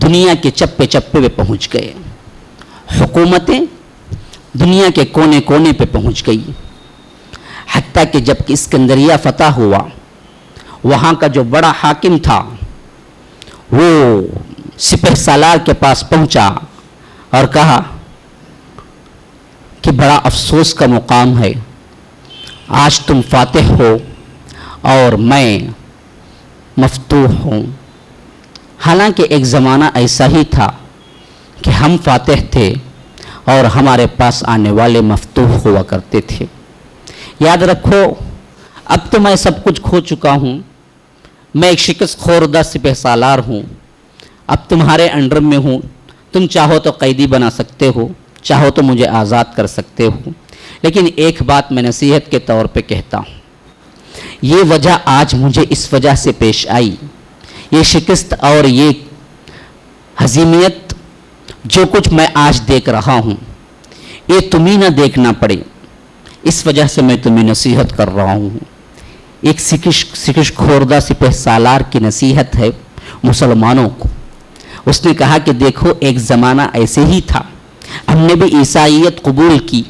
دنیا کے چپے چپے پہ پہنچ گئے. حکومتیں دنیا کے کونے کونے پہ پہنچ گئی. حتیٰ کہ جب کہ اسکندریہ فتح ہوا, وہاں کا جو بڑا حاکم تھا وہ سپہ سالار کے پاس پہنچا اور کہا کہ بڑا افسوس کا مقام ہے, آج تم فاتح ہو اور میں مفتوح ہوں. حالانکہ ایک زمانہ ایسا ہی تھا کہ ہم فاتح تھے اور ہمارے پاس آنے والے مفتوح ہوا کرتے تھے۔ یاد رکھو، اب تو میں سب کچھ کھو چکا ہوں، میں ایک شکست خوردہ سپہ سالار ہوں، اب تمہارے انڈر میں ہوں، تم چاہو تو قیدی بنا سکتے ہو، چاہو تو مجھے آزاد کر سکتے ہو، لیکن ایک بات میں نصیحت کے طور پہ کہتا ہوں، یہ وجہ آج مجھے اس وجہ سے پیش آئی، یہ شکست اور یہ ہزیمیت جو کچھ میں آج دیکھ رہا ہوں، یہ تمہیں نہ دیکھنا پڑے، اس وجہ سے میں تمہیں نصیحت کر رہا ہوں۔ ایک سکش خوردہ سپہ سالار کی نصیحت ہے مسلمانوں کو۔ اس نے کہا کہ دیکھو، ایک زمانہ ایسے ہی تھا، ہم نے بھی عیسائیت قبول کی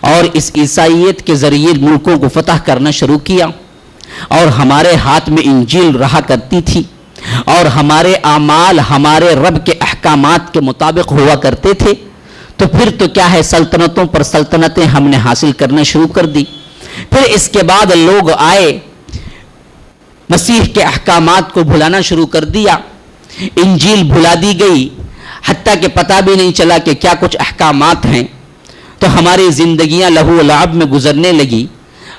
اور اس عیسائیت کے ذریعے ملکوں کو فتح کرنا شروع کیا، اور ہمارے ہاتھ میں انجیل رہا کرتی تھی، اور ہمارے اعمال ہمارے رب کے احکامات کے مطابق ہوا کرتے تھے، تو پھر تو کیا ہے، سلطنتوں پر سلطنتیں ہم نے حاصل کرنا شروع کر دی۔ پھر اس کے بعد لوگ آئے، مسیح کے احکامات کو بھلانا شروع کر دیا، انجیل بھلا دی گئی، حتیٰ کہ پتہ بھی نہیں چلا کہ کیا کچھ احکامات ہیں، تو ہماری زندگیاں لہو و لعب میں گزرنے لگی،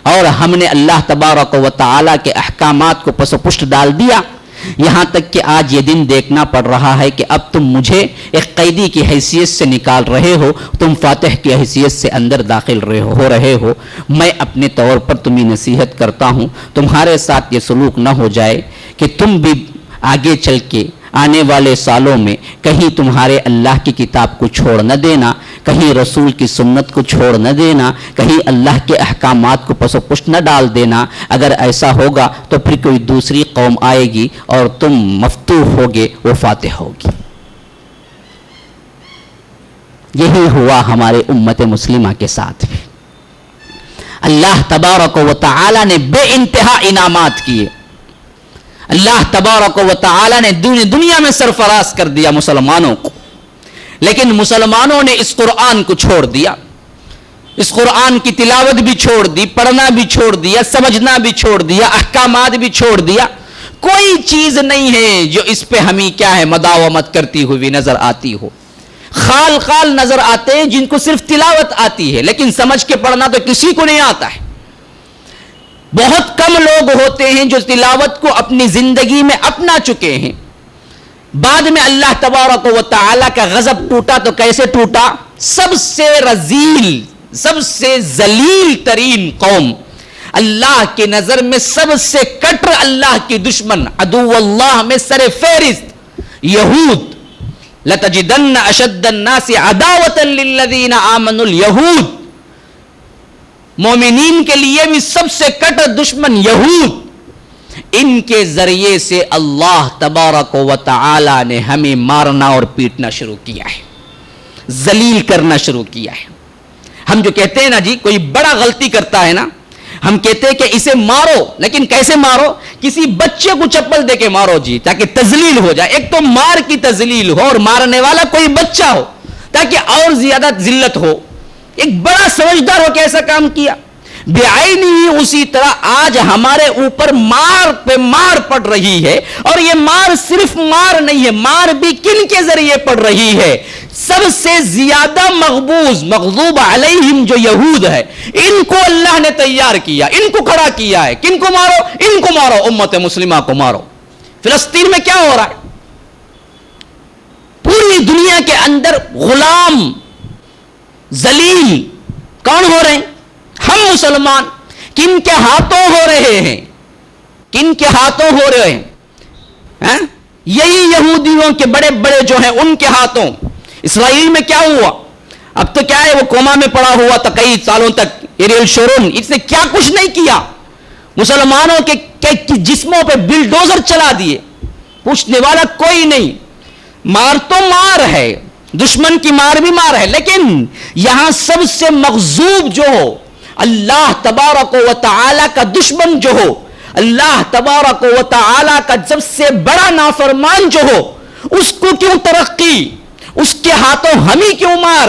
اور ہم نے اللہ تبارک و تعالیٰ کے احکامات کو پس و پشت ڈال دیا، یہاں تک کہ آج یہ دن دیکھنا پڑ رہا ہے کہ اب تم مجھے ایک قیدی کی حیثیت سے نکال رہے ہو، تم فاتح کی حیثیت سے اندر داخل ہو رہے ہو۔ میں اپنے طور پر تمہیں نصیحت کرتا ہوں، تمہارے ساتھ یہ سلوک نہ ہو جائے کہ تم بھی آگے چل کے آنے والے سالوں میں کہیں تمہارے اللہ کی کتاب کو چھوڑ نہ دینا، کہیں رسول کی سنت کو چھوڑ نہ دینا، کہیں اللہ کے احکامات کو پس و پشت نہ ڈال دینا۔ اگر ایسا ہوگا تو پھر کوئی دوسری قوم آئے گی اور تم مفتوح ہوگے، وہ فاتح ہوگی۔ یہی ہوا ہمارے امت مسلمہ کے ساتھ بھی۔ اللہ تبارک و تعالی نے بے انتہا انعامات کیے، اللہ تبارک و تعالی نے دنیا میں سرفراز کر دیا مسلمانوں کو، لیکن مسلمانوں نے اس قرآن کو چھوڑ دیا، اس قرآن کی تلاوت بھی چھوڑ دی، پڑھنا بھی چھوڑ دیا، سمجھنا بھی چھوڑ دیا، احکامات بھی چھوڑ دیا۔ کوئی چیز نہیں ہے جو اس پہ ہمیں کیا ہے مداومت کرتی ہوئی نظر آتی ہو۔ خال نظر آتے ہیں جن کو صرف تلاوت آتی ہے، لیکن سمجھ کے پڑھنا تو کسی کو نہیں آتا ہے۔ بہت کم لوگ ہوتے ہیں جو تلاوت کو اپنی زندگی میں اپنا چکے ہیں۔ بعد میں اللہ تبارک و تعالی کا غضب ٹوٹا تو کیسے ٹوٹا؟ سب سے رذیل، سب سے ذلیل ترین قوم، اللہ کی نظر میں سب سے کٹر اللہ کی دشمن، عدو اللہ میں سر فہرست یہود۔ لَتَجِدَنَّ أَشَدَّ النَّاسِ عَدَاوَةً لِلَّذِينَ آمَنُوا الْيَهُودِ، مومنین کے لیے بھی سب سے کٹر دشمن یہود۔ ان کے ذریعے سے اللہ تبارک و تعالی نے ہمیں مارنا اور پیٹنا شروع کیا ہے، ذلیل کرنا شروع کیا ہے۔ ہم جو کہتے ہیں نا جی، کوئی بڑا غلطی کرتا ہے نا، ہم کہتے ہیں کہ اسے مارو، لیکن کیسے مارو؟ کسی بچے کو چپل دے کے مارو جی، تاکہ تذلیل ہو جائے۔ ایک تو مار کی تذلیل ہو، اور مارنے والا کوئی بچہ ہو تاکہ اور زیادہ ذلت ہو۔ ایک بڑا سمجھدار ہو کے ایسا کام کیا۔ بعینی ہی اسی طرح آج ہمارے اوپر مار پہ مار پڑ رہی ہے، اور یہ مار صرف مار نہیں ہے، مار بھی کن کے ذریعے پڑ رہی ہے؟ سب سے زیادہ مغضوب علیہم جو یہود ہے، ان کو اللہ نے تیار کیا، ان کو کھڑا کیا ہے۔ کن کو مارو؟ ان کو مارو، امت مسلمہ کو مارو۔ فلسطین میں کیا ہو رہا ہے؟ پوری دنیا کے اندر غلام ذلیل کون ہو رہے ہیں؟ ہم مسلمان۔ کن کے ہاتھوں ہو رہے ہیں؟ کن کے ہاتھوں ہو رہے ہیں؟ یہی یہودیوں کے بڑے بڑے جو ہیں ان کے ہاتھوں۔ اسرائیل میں کیا ہوا؟ اب تو کیا ہے، وہ کوما میں پڑا ہوا تھا کئی سالوں تک، ایریل شورون، اس نے کیا کچھ نہیں کیا، مسلمانوں کے جسموں پہ بلڈوزر چلا دیے، پوچھنے والا کوئی نہیں۔ مار تو مار ہے، دشمن کی مار بھی مار ہے، لیکن یہاں سب سے مغضوب جو ہو، اللہ تبارک و تعالی کا دشمن جو ہو، اللہ تبارک و تعالی کا سب سے بڑا نافرمان جو ہو، اس کو کیوں ترقی؟ اس کے ہاتھوں ہمیں کیوں مار؟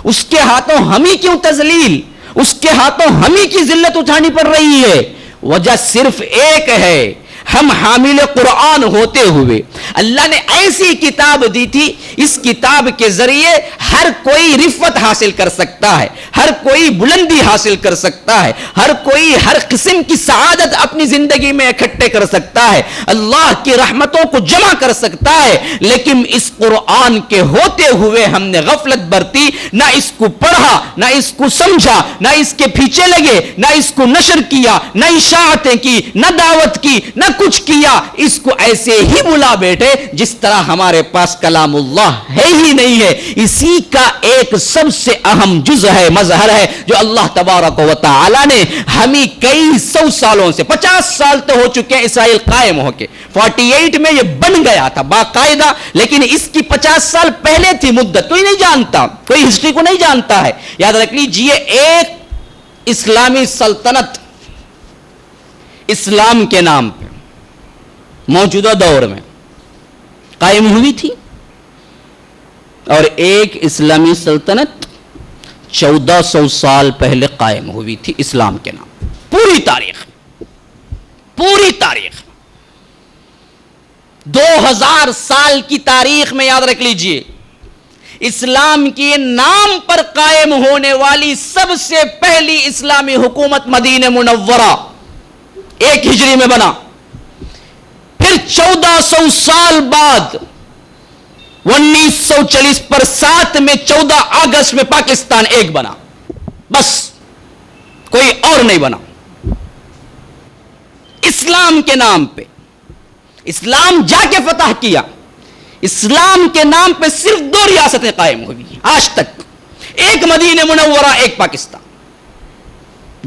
اس کے ہاتھوں ہمیں کیوں تذلیل؟ اس کے ہاتھوں ہمیں کی ذلت اٹھانی پڑ رہی ہے؟ وجہ صرف ایک ہے، ہم حامل قرآن ہوتے ہوئے اللہ نے ایسی کتاب دی تھی، اس کتاب کے ذریعے ہر کوئی رفعت حاصل کر سکتا ہے، ہر کوئی بلندی حاصل کر سکتا ہے، ہر کوئی ہر قسم کی سعادت اپنی زندگی میں اکٹھے کر سکتا ہے، اللہ کی رحمتوں کو جمع کر سکتا ہے۔ لیکن اس قرآن کے ہوتے ہوئے ہم نے غفلت برتی، نہ اس کو پڑھا، نہ اس کو سمجھا، نہ اس کے پیچھے لگے، نہ اس کو نشر کیا، نہ اشاعتیں کی، نہ دعوت کی، نہ کچھ کیا، اس کو ایسے ہی بلا بیٹھے جس طرح ہمارے پاس کلام اللہ ہے ہی نہیں ہے۔ اسی کا ایک سب سے اہم جز ہے، مظہر ہے، جو اللہ تبارک و تعالی نے ہمیں کئی سو سالوں سے، 50 سال تو ہو چکے ہیں اسرائیل قائم ہو کے، 48 میں یہ بن گیا تھا باقاعدہ، لیکن اس کی 50 سال پہلے تھی مدت، کوئی نہیں جانتا، کوئی ہسٹری کو نہیں جانتا ہے۔ یاد رکھ لیجئے، ایک اسلامی سلطنت اسلام کے نام پہ موجودہ دور میں قائم ہوئی تھی، اور ایک اسلامی سلطنت 1400 سال پہلے قائم ہوئی تھی اسلام کے نام۔ پوری تاریخ 2000 سال کی تاریخ میں یاد رکھ لیجئے، اسلام کے نام پر قائم ہونے والی سب سے پہلی اسلامی حکومت مدینہ منورہ 1 ہجری میں بنا۔ پھر 1400 سال بعد 1940 پر 7 میں 14 اگست میں پاکستان ایک بنا، بس کوئی اور نہیں بنا۔ اسلام کے نام پہ اسلام جا کے فتح کیا، اسلام کے نام پہ صرف 2 ریاستیں قائم ہوئی آج تک، ایک مدینہ منورہ، ایک پاکستان،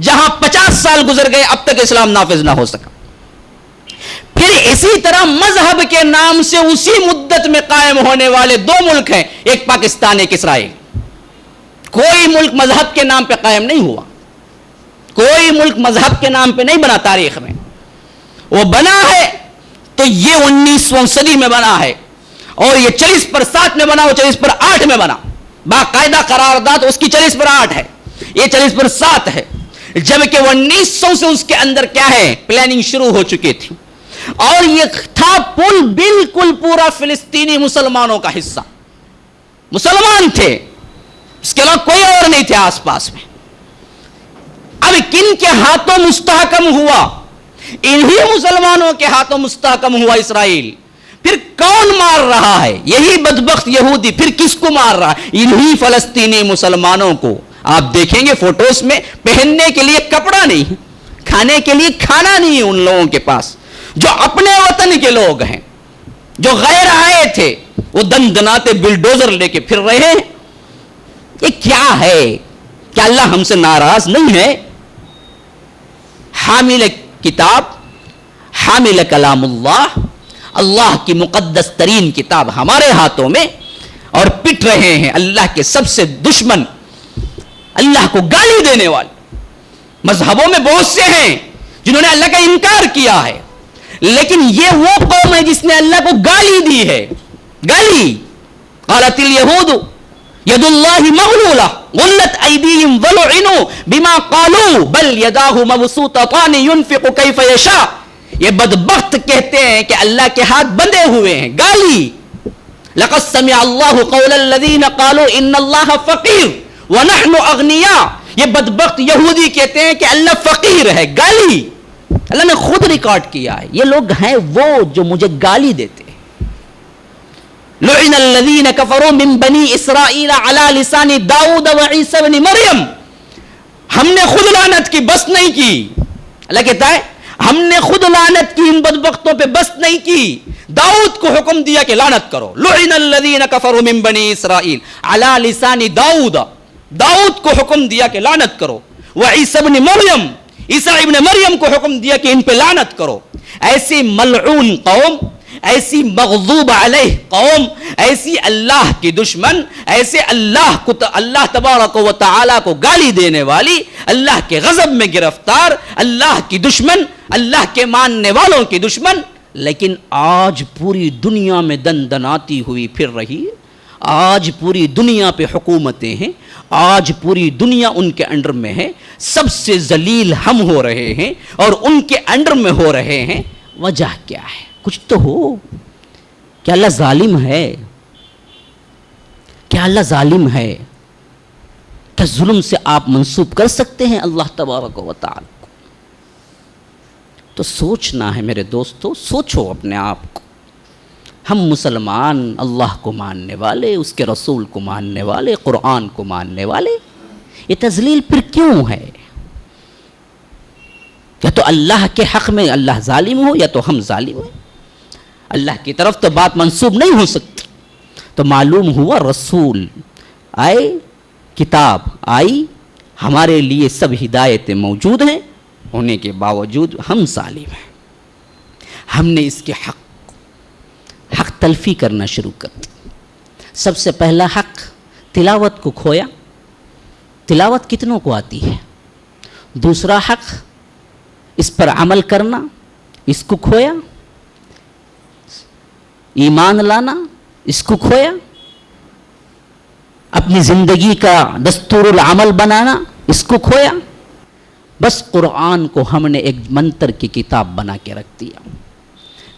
جہاں 50 سال گزر گئے اب تک اسلام نافذ نہ ہو سکا۔ پھر اسی طرح مذہب کے نام سے اسی مدت میں قائم ہونے والے 2 ملک ہیں، ایک پاکستان، ایک اسرائیل۔ کوئی ملک مذہب کے نام پہ قائم نہیں ہوا، کوئی ملک مذہب کے نام پہ نہیں بنا تاریخ میں، وہ بنا ہے تو یہ 19ویں صدی میں بنا ہے، اور یہ 40 پر 7 میں بنا، وہ 40 پر 8 میں بنا، باقاعدہ قرارداد اس کی 40 پر 8 ہے، یہ 40 پر 7 ہے، جبکہ 1900 سے اس کے اندر کیا ہے، پلاننگ شروع ہو چکی تھی، اور یہ تھا پل بالکل پورا فلسطینی مسلمانوں کا حصہ، مسلمان تھے، اس کے علاوہ کوئی اور نہیں تھے آس پاس میں۔ اب کن کے ہاتھوں مستحکم ہوا؟ انہی مسلمانوں کے ہاتھوں مستحکم ہوا اسرائیل۔ پھر کون مار رہا ہے؟ یہی بدبخت یہودی۔ پھر کس کو مار رہا ہے؟ انہی فلسطینی مسلمانوں کو۔ آپ دیکھیں گے فوٹوز میں، پہننے کے لیے کپڑا نہیں، کھانے کے لیے کھانا نہیں ہے ان لوگوں کے پاس، جو اپنے وطن کے لوگ ہیں، جو غیر آئے تھے، وہ دندناتے بلڈوزر لے کے پھر رہے ہیں۔ یہ کیا ہے؟ کیا اللہ ہم سے ناراض نہیں ہے؟ حامل کتاب، حامل کلام اللہ، اللہ کی مقدس ترین کتاب ہمارے ہاتھوں میں، اور پٹ رہے ہیں اللہ کے سب سے دشمن، اللہ کو گالی دینے والے۔ مذہبوں میں بہت سے ہیں جنہوں نے اللہ کا انکار کیا ہے، لیکن یہ وہ قوم ہے جس نے اللہ کو گالی دی ہے، گالی۔ قالت الیہود ید اللہ مغلولہ غلت ایدیہم ولعنوا بما قالوا بل یداہ مبسوطتان ينفق کیف یشاء۔ یہ بدبخت کہتے ہیں کہ اللہ کے ہاتھ بندھے ہوئے ہیں، گالی۔ لقد سمع اللہ قول الذین قالوا ان اللہ فقیر ونحن اغنیاء۔ یہ بدبخت یہودی کہتے ہیں کہ اللہ فقیر ہے، گالی۔ اللہ نے خود ریکارڈ کیا ہے، یہ لوگ ہیں وہ جو مجھے گالی دیتے ہیں۔ لعن الذین کفروا من بنی اسرائیل علی لسان داؤد و عیسی بن مریم۔ ہم نے خود لعنت کی، بس نہیں کی۔ اللہ کہتا ہے ہم نے خود لعنت کی ان بدبختوں پہ، بس نہیں کی۔ داؤد کو حکم دیا کہ لعنت کرو۔ لعن الذین کفروا من بنی اسرائیل علی لسان داؤد، داؤد کو حکم دیا کہ لعنت کرو۔ و عیسی بن مریم، عیسیٰ ابن مریم کو حکم دیا کہ ان پہ لعنت کرو۔ ایسی ملعون قوم، ایسی مغضوب علیہ قوم، ایسی اللہ کی دشمن، ایسے اللہ تبارک و تعالی کو گالی دینے والی، اللہ کے غضب میں گرفتار، اللہ کی دشمن، اللہ کے ماننے والوں کی دشمن، لیکن آج پوری دنیا میں دندناتی ہوئی پھر رہی ہے۔ آج پوری دنیا پہ حکومتیں ہیں، آج پوری دنیا ان کے انڈر میں ہے، سب سے ذلیل ہم ہو رہے ہیں اور ان کے انڈر میں ہو رہے ہیں۔ وجہ کیا ہے؟ کچھ تو ہو. کیا اللہ ظالم ہے؟ کیا اللہ ظالم ہے؟ کیا ظلم سے آپ منسوب کر سکتے ہیں اللہ تبارک و تعالی کو؟ تو سوچنا ہے میرے دوستو، سوچو اپنے آپ کو. ہم مسلمان اللہ کو ماننے والے، اس کے رسول کو ماننے والے، قرآن کو ماننے والے، یہ تذلیل پھر کیوں ہے؟ یا تو اللہ کے حق میں اللہ ظالم ہو یا تو ہم ظالم ہیں. اللہ کی طرف تو بات منسوب نہیں ہو سکتی. تو معلوم ہوا رسول آئے، کتاب آئی، ہمارے لیے سب ہدایتیں موجود ہیں، ہونے کے باوجود ہم ظالم ہیں. ہم نے اس کے حق تلفی کرنا شروع کر دی. سب سے پہلا حق تلاوت کو کھویا. تلاوت کتنوں کو آتی ہے؟ دوسرا حق اس پر عمل کرنا، اس کو کھویا. ایمان لانا، اس کو کھویا. اپنی زندگی کا دستور العمل بنانا، اس کو کھویا. بس قرآن کو ہم نے ایک منتر کی کتاب بنا کے رکھ دیا.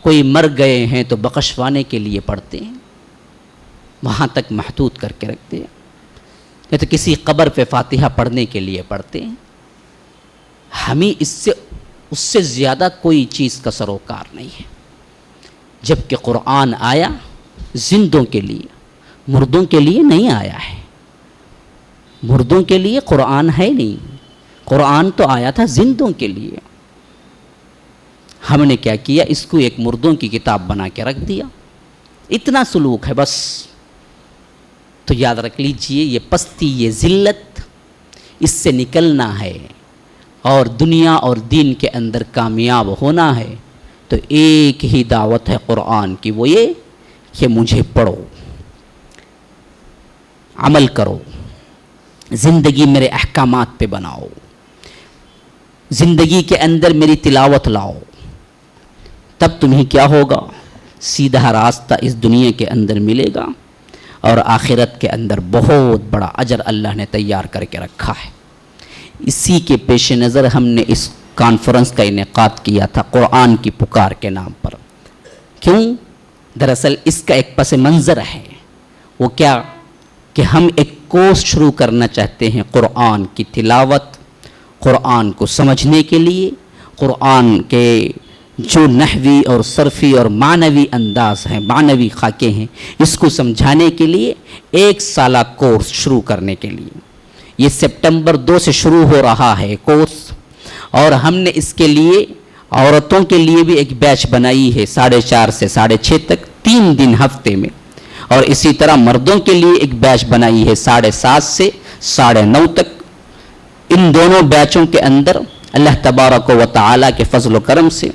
کوئی مر گئے ہیں تو بخشوانے کے لیے پڑھتے ہیں، وہاں تک محدود کر کے رکھتے ہیں. یا تو کسی قبر پہ فاتحہ پڑھنے کے لیے پڑھتے ہیں. ہمیں اس سے زیادہ کوئی چیز کا سروکار نہیں ہے. جبکہ قرآن آیا زندوں کے لیے، مردوں کے لیے نہیں آیا ہے. مردوں کے لیے قرآن ہے نہیں، قرآن تو آیا تھا زندوں کے لیے. ہم نے کیا کیا؟ اس کو ایک مردوں کی کتاب بنا کے رکھ دیا. اتنا سلوک ہے بس. تو یاد رکھ لیجئے، یہ پستی، یہ ذلت، اس سے نکلنا ہے اور دنیا اور دین کے اندر کامیاب ہونا ہے تو ایک ہی دعوت ہے قرآن کی، وہ یہ کہ مجھے پڑھو، عمل کرو، زندگی میرے احکامات پہ بناؤ، زندگی کے اندر میری تلاوت لاؤ. تب تمہیں کیا ہوگا؟ سیدھا راستہ اس دنیا کے اندر ملے گا اور آخرت کے اندر بہت بڑا اجر اللہ نے تیار کر کے رکھا ہے. اسی کے پیش نظر ہم نے اس کانفرنس کا انعقاد کیا تھا قرآن کی پکار کے نام پر. کیوں؟ دراصل اس کا ایک پس منظر ہے. وہ کیا کہ ہم ایک کورس شروع کرنا چاہتے ہیں قرآن کی تلاوت، قرآن کو سمجھنے کے لیے، قرآن کے جو نحوی اور صرفی اور معنوی انداز ہیں، معنوی خاکے ہیں، اس کو سمجھانے کے لیے 1 سالہ کورس شروع کرنے کے لیے. یہ سپٹمبر 2 سے شروع ہو رہا ہے کورس. اور ہم نے اس کے لیے عورتوں کے لیے بھی ایک بیچ بنائی ہے 4:30 سے 6:30 تک، 3 دن ہفتے میں. اور اسی طرح مردوں کے لیے ایک بیچ بنائی ہے 7:30 سے 9:30 تک. ان دونوں بیچوں کے اندر اللہ تبارک و تعالی کے فضل و کرم سے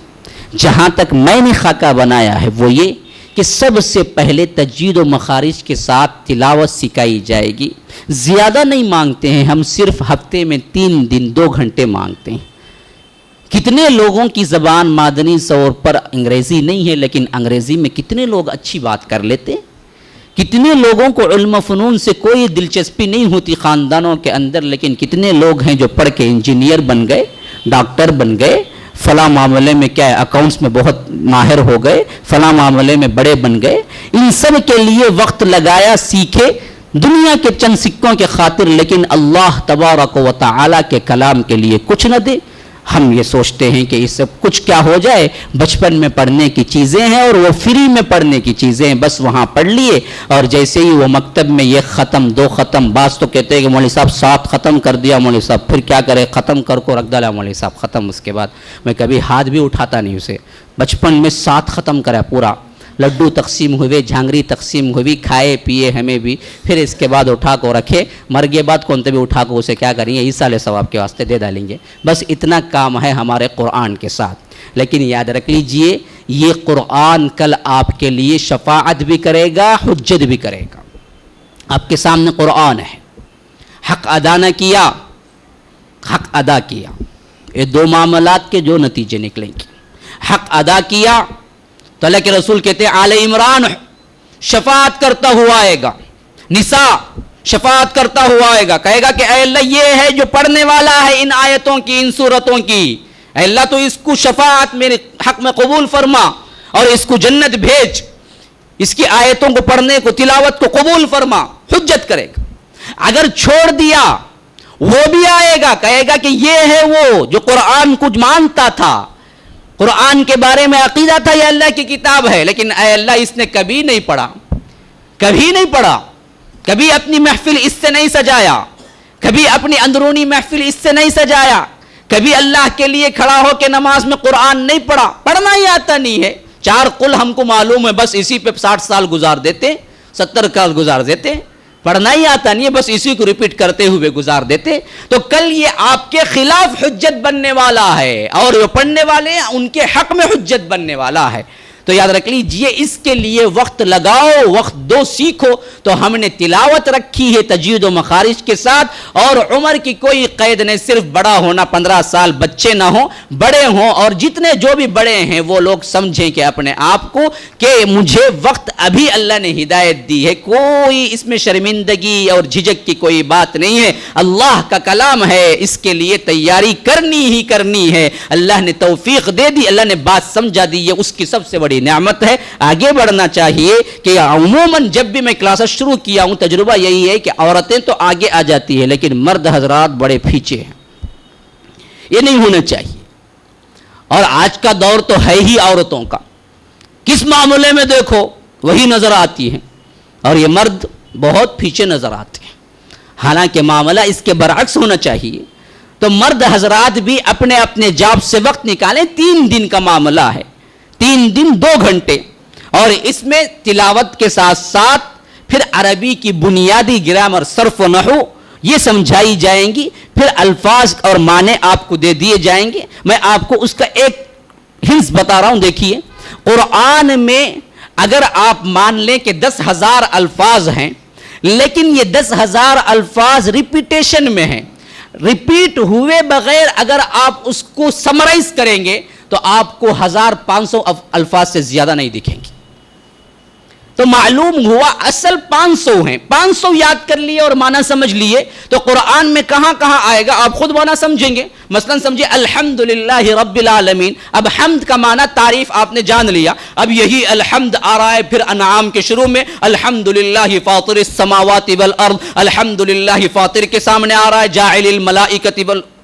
جہاں تک میں نے خاکہ بنایا ہے وہ یہ کہ سب سے پہلے تجوید و مخارج کے ساتھ تلاوت سکھائی جائے گی. زیادہ نہیں مانگتے ہیں ہم، صرف ہفتے میں 3 دن 2 گھنٹے مانگتے ہیں. کتنے لوگوں کی زبان مادنی طور پر انگریزی نہیں ہے، لیکن انگریزی میں کتنے لوگ اچھی بات کر لیتے ہیں. کتنے لوگوں کو علم و فنون سے کوئی دلچسپی نہیں ہوتی خاندانوں کے اندر، لیکن کتنے لوگ ہیں جو پڑھ کے انجینئر بن گئے، ڈاکٹر بن گئے، فلاں معاملے میں کیا ہے اکاؤنٹس میں بہت ماہر ہو گئے، فلاں معاملے میں بڑے بن گئے. ان سب کے لیے وقت لگایا، سیکھے دنیا کے چند سکوں کے خاطر، لیکن اللہ تبارک و تعالی کے کلام کے لیے کچھ نہ دے. ہم یہ سوچتے ہیں کہ یہ سب کچھ کیا ہو جائے، بچپن میں پڑھنے کی چیزیں ہیں اور وہ فری میں پڑھنے کی چیزیں ہیں، بس وہاں پڑھ لیے اور جیسے ہی وہ مکتب میں 1 ختم 2 ختم، بعض تو کہتے ہیں کہ مولوی صاحب 7 ختم کر دیا مولوی صاحب، پھر کیا کرے، ختم کر کو رکھ ڈالا مولوی صاحب ختم. اس کے بعد میں کبھی ہاتھ بھی اٹھاتا نہیں اسے. بچپن میں 7 ختم کرا پورا، لڈو تقسیم ہوئے، جھانگری تقسیم ہوئی، کھائے پیے ہمیں بھی، پھر اس کے بعد اٹھا کو رکھے، مر گئے بعد کون بھی اٹھا کو اسے کیا کریں گے، ایسال ثواب کے واسطے دے ڈالیں گے. بس اتنا کام ہے ہمارے قرآن کے ساتھ. لیکن یاد رکھ لیجئے یہ قرآن کل آپ کے لیے شفاعت بھی کرے گا، حجت بھی کرے گا. آپ کے سامنے قرآن ہے، حق ادا نہ کیا، حق ادا کیا، یہ 2 معاملات کے جو نتیجے نکلیں گے. حق ادا کیا تو اللہ کے رسول کہتے ہیں آل عمران شفاعت کرتا ہوا آئے گا، نساء شفاعت کرتا ہوا آئے گا، کہے گا کہ اے اللہ یہ ہے جو پڑھنے والا ہے ان آیتوں کی، ان سورتوں کی، اے اللہ تو اس کو شفاعت میرے حق میں قبول فرما اور اس کو جنت بھیج، اس کی آیتوں کو پڑھنے کو تلاوت کو قبول فرما، حجت کرے گا۔ اگر چھوڑ دیا وہ بھی آئے گا، کہے گا کہ یہ ہے وہ جو قرآن کو مانتا تھا، قرآن کے بارے میں عقیدہ تھا یہ اللہ کی کتاب ہے، لیکن اے اللہ اس نے کبھی نہیں پڑھا، کبھی نہیں پڑھا، کبھی اپنی محفل اس سے نہیں سجایا، کبھی اپنی اندرونی محفل اس سے نہیں سجایا، کبھی اللہ کے لیے کھڑا ہو کے نماز میں قرآن نہیں پڑھا، پڑھنا ہی آتا نہیں ہے۔ 4 قل ہم کو معلوم ہے، بس اسی پہ 60 سال گزار دیتے، 70 سال گزار دیتے، پڑھنا ہی آتا نہیں ہے، بس اسی کو ریپیٹ کرتے ہوئے گزار دیتے۔ تو کل یہ آپ کے خلاف حجت بننے والا ہے اور جو پڑھنے والے ہیں ان کے حق میں حجت بننے والا ہے۔ تو یاد رکھ لیجئے اس کے لیے وقت لگاؤ، وقت دو، سیکھو۔ تو ہم نے تلاوت رکھی ہے تجوید و مخارج کے ساتھ، اور عمر کی کوئی قید نہیں، صرف بڑا ہونا، 15 سال بچے نہ ہوں، بڑے ہوں، اور جتنے جو بھی بڑے ہیں وہ لوگ سمجھیں کہ اپنے آپ کو کہ مجھے وقت ابھی اللہ نے ہدایت دی ہے، کوئی اس میں شرمندگی اور جھجک کی کوئی بات نہیں ہے، اللہ کا کلام ہے، اس کے لیے تیاری کرنی ہی کرنی ہے۔ اللہ نے توفیق دے دی، اللہ نے بات سمجھا دی، یہ اس کی سب سے بڑی نعمت ہے۔ آگے بڑھنا چاہیے کہ عموماً جب بھی میں کلاسز شروع کیا ہوں تجربہ یہی ہے کہ عورتیں تو آگے آ جاتی ہیں لیکن مرد حضرات بڑے پیچھے ہیں، یہ نہیں ہونا چاہیے۔ اور آج کا دور تو ہے ہی عورتوں کا، کس معاملے میں دیکھو وہی نظر آتی ہیں، اور یہ مرد بہت پیچھے نظر آتے ہیں، حالانکہ معاملہ اس کے برعکس ہونا چاہیے۔ تو مرد حضرات بھی اپنے اپنے جاب سے وقت نکالیں، 3 دن کا معاملہ ہے، 3 دن 2 گھنٹے، اور اس میں تلاوت کے ساتھ ساتھ پھر عربی کی بنیادی گرامر، صرف و نحو یہ سمجھائی جائیں گی، پھر الفاظ اور معنی آپ کو دے دیے جائیں گے۔ میں آپ کو اس کا ایک ہنس بتا رہا ہوں، دیکھیے قرآن میں اگر آپ مان لیں کہ 10,000 الفاظ ہیں، لیکن یہ 10,000 الفاظ ریپیٹیشن میں ہیں، ریپیٹ ہوئے بغیر اگر آپ اس کو سمرائز کریں گے تو آپ کو 1500 الفاظ سے زیادہ نہیں دکھیں گے۔ تو معلوم ہوا اصل 500 ہیں، 500 یاد کر لیے اور معنی سمجھ لیے تو قرآن میں کہاں کہاں آئے گا آپ خود معنی سمجھیں گے۔ مثلا سمجھے الحمدللہ رب العالمین، اب حمد کا معنی تعریف آپ نے جان لیا، اب یہی الحمد آ رہا ہے پھر انعام کے شروع میں، الحمدللہ فاطر السماوات والارض، الحمدللہ فاطر کے سامنے آ رہا ہے جاعل الملائکۃ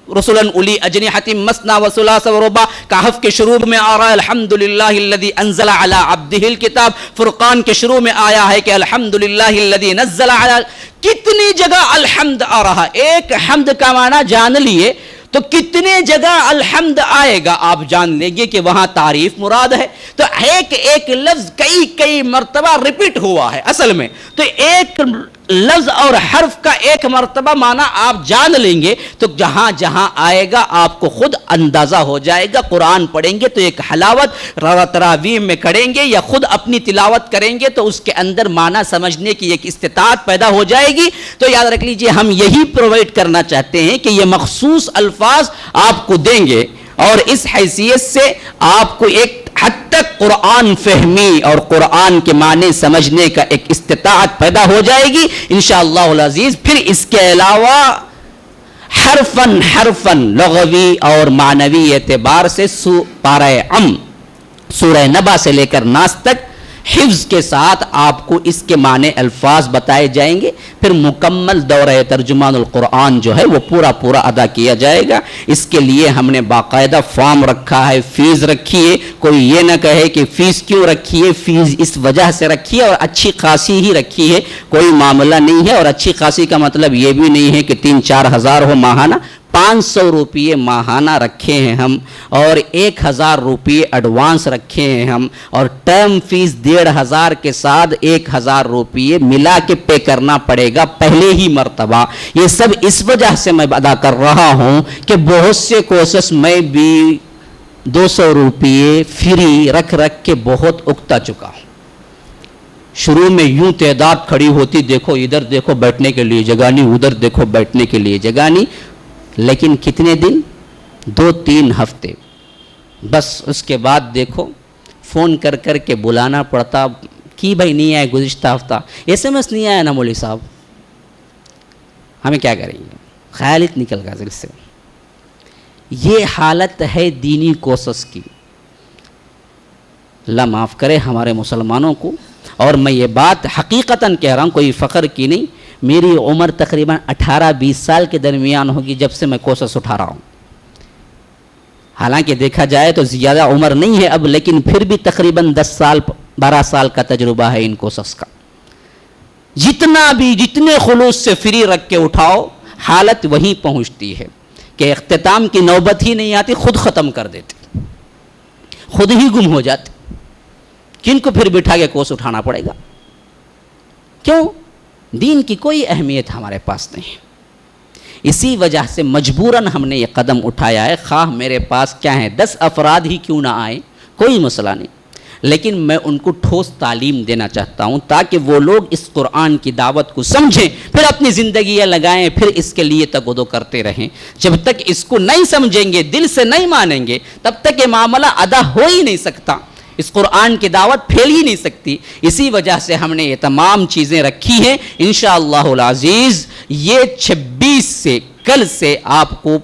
رسلا اولی اجنحۃ مثنی وثلاث ورباع، کہف کے شروع میں آ رہا ہے الحمدللہ الذی انزل علی عبدہ الکتاب، فرقان کے شروع میں آیا ہے کہ الحمدللہ الذی نزل علی، کتنی جگہ الحمد آ رہا، ایک حمد کا معنی جان لیے تو کتنے جگہ الحمد آئے گا آپ جان لیں گے کہ وہاں تعریف مراد ہے۔ تو ایک ایک لفظ کئی مرتبہ ریپیٹ ہوا ہے اصل میں، تو ایک لفظ اور حرف کا ایک مرتبہ معنی آپ جان لیں گے تو جہاں جہاں آئے گا آپ کو خود اندازہ ہو جائے گا۔ قرآن پڑھیں گے تو ایک حلاوت، تراویح میں کریں گے یا خود اپنی تلاوت کریں گے تو اس کے اندر معنی سمجھنے کی ایک استطاعت پیدا ہو جائے گی۔ تو یاد رکھ لیجئے ہم یہی پرووائڈ کرنا چاہتے ہیں کہ یہ مخصوص الفاظ آپ کو دیں گے، اور اس حیثیت سے آپ کو ایک حد تک قرآن فہمی اور قرآن کے معنی سمجھنے کا ایک استطاعت پیدا ہو جائے گی انشاءاللہ العزیز۔ پھر اس کے علاوہ حرفاً لغوی اور معنوی اعتبار سے پارہ سورہ نبا سے لے کر ناس تک حفظ کے ساتھ آپ کو اس کے معنی الفاظ بتائے جائیں گے، پھر مکمل دورہ ترجمان القرآن جو ہے وہ پورا ادا کیا جائے گا۔ اس کے لیے ہم نے باقاعدہ فارم رکھا ہے، فیس رکھی ہے، کوئی یہ نہ کہے کہ فیس کیوں رکھی ہے، فیس اس وجہ سے رکھی ہے اور اچھی خاصی ہی رکھی ہے، کوئی معاملہ نہیں ہے۔ اور اچھی خاصی کا مطلب یہ بھی نہیں ہے کہ 3-4 ہزار ہو ماہانہ، 500 روپیے ماہانہ رکھے ہیں ہم، اور 1000 روپیے ایڈوانس رکھے ہیں ہم، اور ٹرم فیس 1500 کے ساتھ 1000 روپیے ملا کے پے کرنا پڑے گا پہلے ہی مرتبہ۔ یہ سب اس وجہ سے میں ادا کر رہا ہوں کہ بہت سے کورسز میں بھی 200 روپیے فری رکھ کے بہت اکتا چکا ہوں۔ شروع میں یوں تعداد کھڑی ہوتی، دیکھو ادھر دیکھو بیٹھنے کے لیے جگہ نہیں، ادھر دیکھو بیٹھنے کے لیے جگہ نہیں، لیکن کتنے دن؟ 2-3 ہفتے، بس اس کے بعد دیکھو فون کر کے بلانا پڑتا کہ بھائی نہیں آئے گزشتہ ہفتہ، SMS نہیں آیا نا مولوی صاحب، ہمیں کیا کریں گے، خیال ہی نکل گیا دل سے۔ یہ حالت ہے دینی کوشش کی. اللہ معاف کرے ہمارے مسلمانوں کو. اور میں یہ بات حقیقتاً کہہ رہا ہوں, کوئی فخر کی نہیں. میری عمر تقریباً 18-20 سال کے درمیان ہوگی جب سے میں کوشش اٹھا رہا ہوں. حالانکہ دیکھا جائے تو زیادہ عمر نہیں ہے اب, لیکن پھر بھی تقریباً 10-12 سال کا تجربہ ہے ان کوشش کا. جتنے خلوص سے فری رکھ کے اٹھاؤ, حالت وہیں پہنچتی ہے کہ اختتام کی نوبت ہی نہیں آتی, خود ختم کر دیتے, خود ہی گم ہو جاتے. کن کو پھر بٹھا کے کوس اٹھانا پڑے گا؟ کیوں؟ دین کی کوئی اہمیت ہمارے پاس نہیں ہے. اسی وجہ سے مجبوراً ہم نے یہ قدم اٹھایا ہے. خواہ میرے پاس کیا ہے 10 افراد ہی کیوں نہ آئیں, کوئی مسئلہ نہیں, لیکن میں ان کو ٹھوس تعلیم دینا چاہتا ہوں تاکہ وہ لوگ اس قرآن کی دعوت کو سمجھیں, پھر اپنی زندگیاں لگائیں, پھر اس کے لیے تگودو کرتے رہیں. جب تک اس کو نہیں سمجھیں گے, دل سے نہیں مانیں گے, تب تک یہ معاملہ ادا ہو ہی نہیں سکتا, اس قرآن کی دعوت پھیل ہی نہیں سکتی. اسی وجہ سے ہم نے یہ تمام چیزیں رکھی ہیں. انشاءاللہ العزیز یہ 26 سے, کل سے آپ کو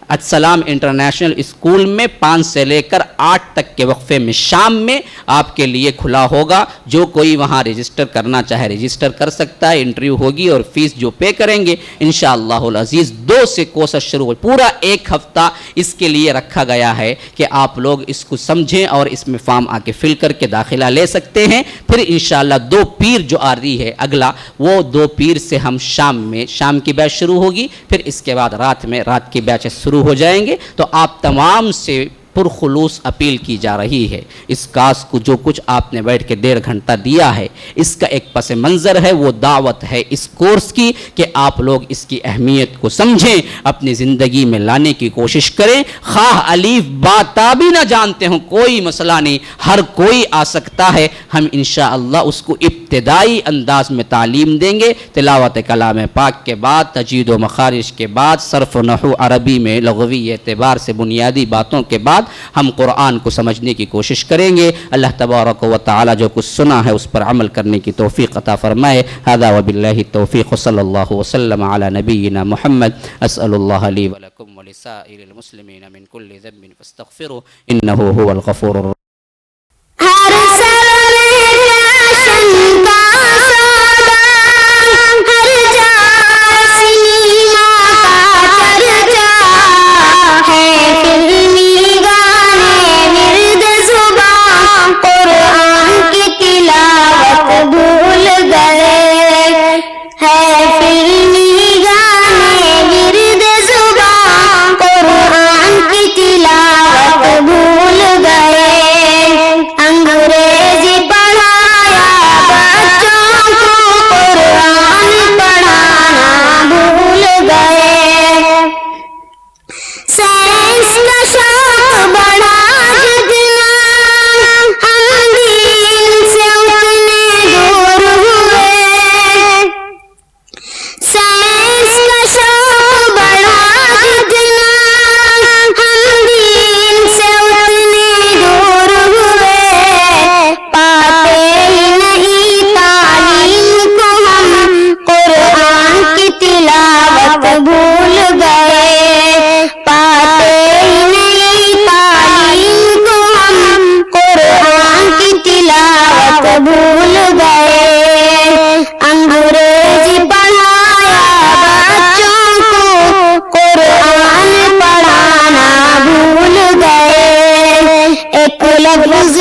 السلام انٹرنیشنل اسکول میں 5 سے لے کر 8 تک کے وقفے میں شام میں آپ کے لیے کھلا ہوگا. جو کوئی وہاں رجسٹر کرنا چاہے رجسٹر کر سکتا ہے. انٹرویو ہوگی اور فیس جو پے کریں گے انشاءاللہ العزیز 2 سے کوشش شروع ہو. پورا 1 ہفتہ اس کے لیے رکھا گیا ہے کہ آپ لوگ اس کو سمجھیں اور اس میں فارم آ کے فل کر کے داخلہ لے سکتے ہیں. پھر انشاءاللہ 2 پیر جو آ رہی ہے اگلا, وہ 2 پیر سے ہم شام کی بیچ شروع ہوگی. پھر اس کے بعد رات کی بیچ شروع ہو جائیں گے. تو آپ تمام سے پرخلوص اپیل کی جا رہی ہے, اس کاس کو جو کچھ آپ نے بیٹھ کے 1.5 گھنٹہ دیا ہے, اس کا ایک پس منظر ہے, وہ دعوت ہے اس کورس کی کہ آپ لوگ اس کی اہمیت کو سمجھیں, اپنی زندگی میں لانے کی کوشش کریں. خواہ الف با تا بھی نہ جانتے ہوں کوئی مسئلہ نہیں, ہر کوئی آ سکتا ہے. ہم انشاءاللہ اس کو ابتدائی انداز میں تعلیم دیں گے. تلاوت کلام پاک کے بعد, تجوید و مخارج کے بعد, صرف و نحو عربی میں لغوی اعتبار سے بنیادی باتوں کے بعد ہم قرآن کو سمجھنے کی کوشش کریں گے. اللہ تبارک و تعالی جو کچھ سنا ہے اس پر عمل کرنے کی توفیق عطا فرمائے. ھذا وباللہ التوفیق, صلی اللہ وسلم علی نبینا محمد. اسأل اللہ لی ولکم ولسائر المسلمین من کل ذنب فاستغفروا انہ هو الغفور الرحیم. ہر سر میں فیشن کا سودا, ہر جگہ سنیما کا چرچا ہے. فلمی گانے ورد زبان, قرآن کی تلاوت بھول گئے ہے. فلمی گانے ورد زبان, قرآن کی تلاوت بھول گئے. انگریزی پڑھایا بچوں کو, قرآن پڑھانا بھول گئے. سائنس کا شوق بڑھا جتنا, ہم دین سے اتنے دور ہوئے. سائنس کا شوق بڑھا جتنا, ہم دین سے اتنے دور ہوئے. پاتے ہی نہیں تعلیم کو ہم, قرآن کی تلاوت بھول گئے. پاتے ہی نہیں تعلیم کو ہم, قرآن کی تلاوت بھول گئے. انگریزی پڑھایا بچوں کو, قرآن پڑھانا بھول گئے. ایک لفظ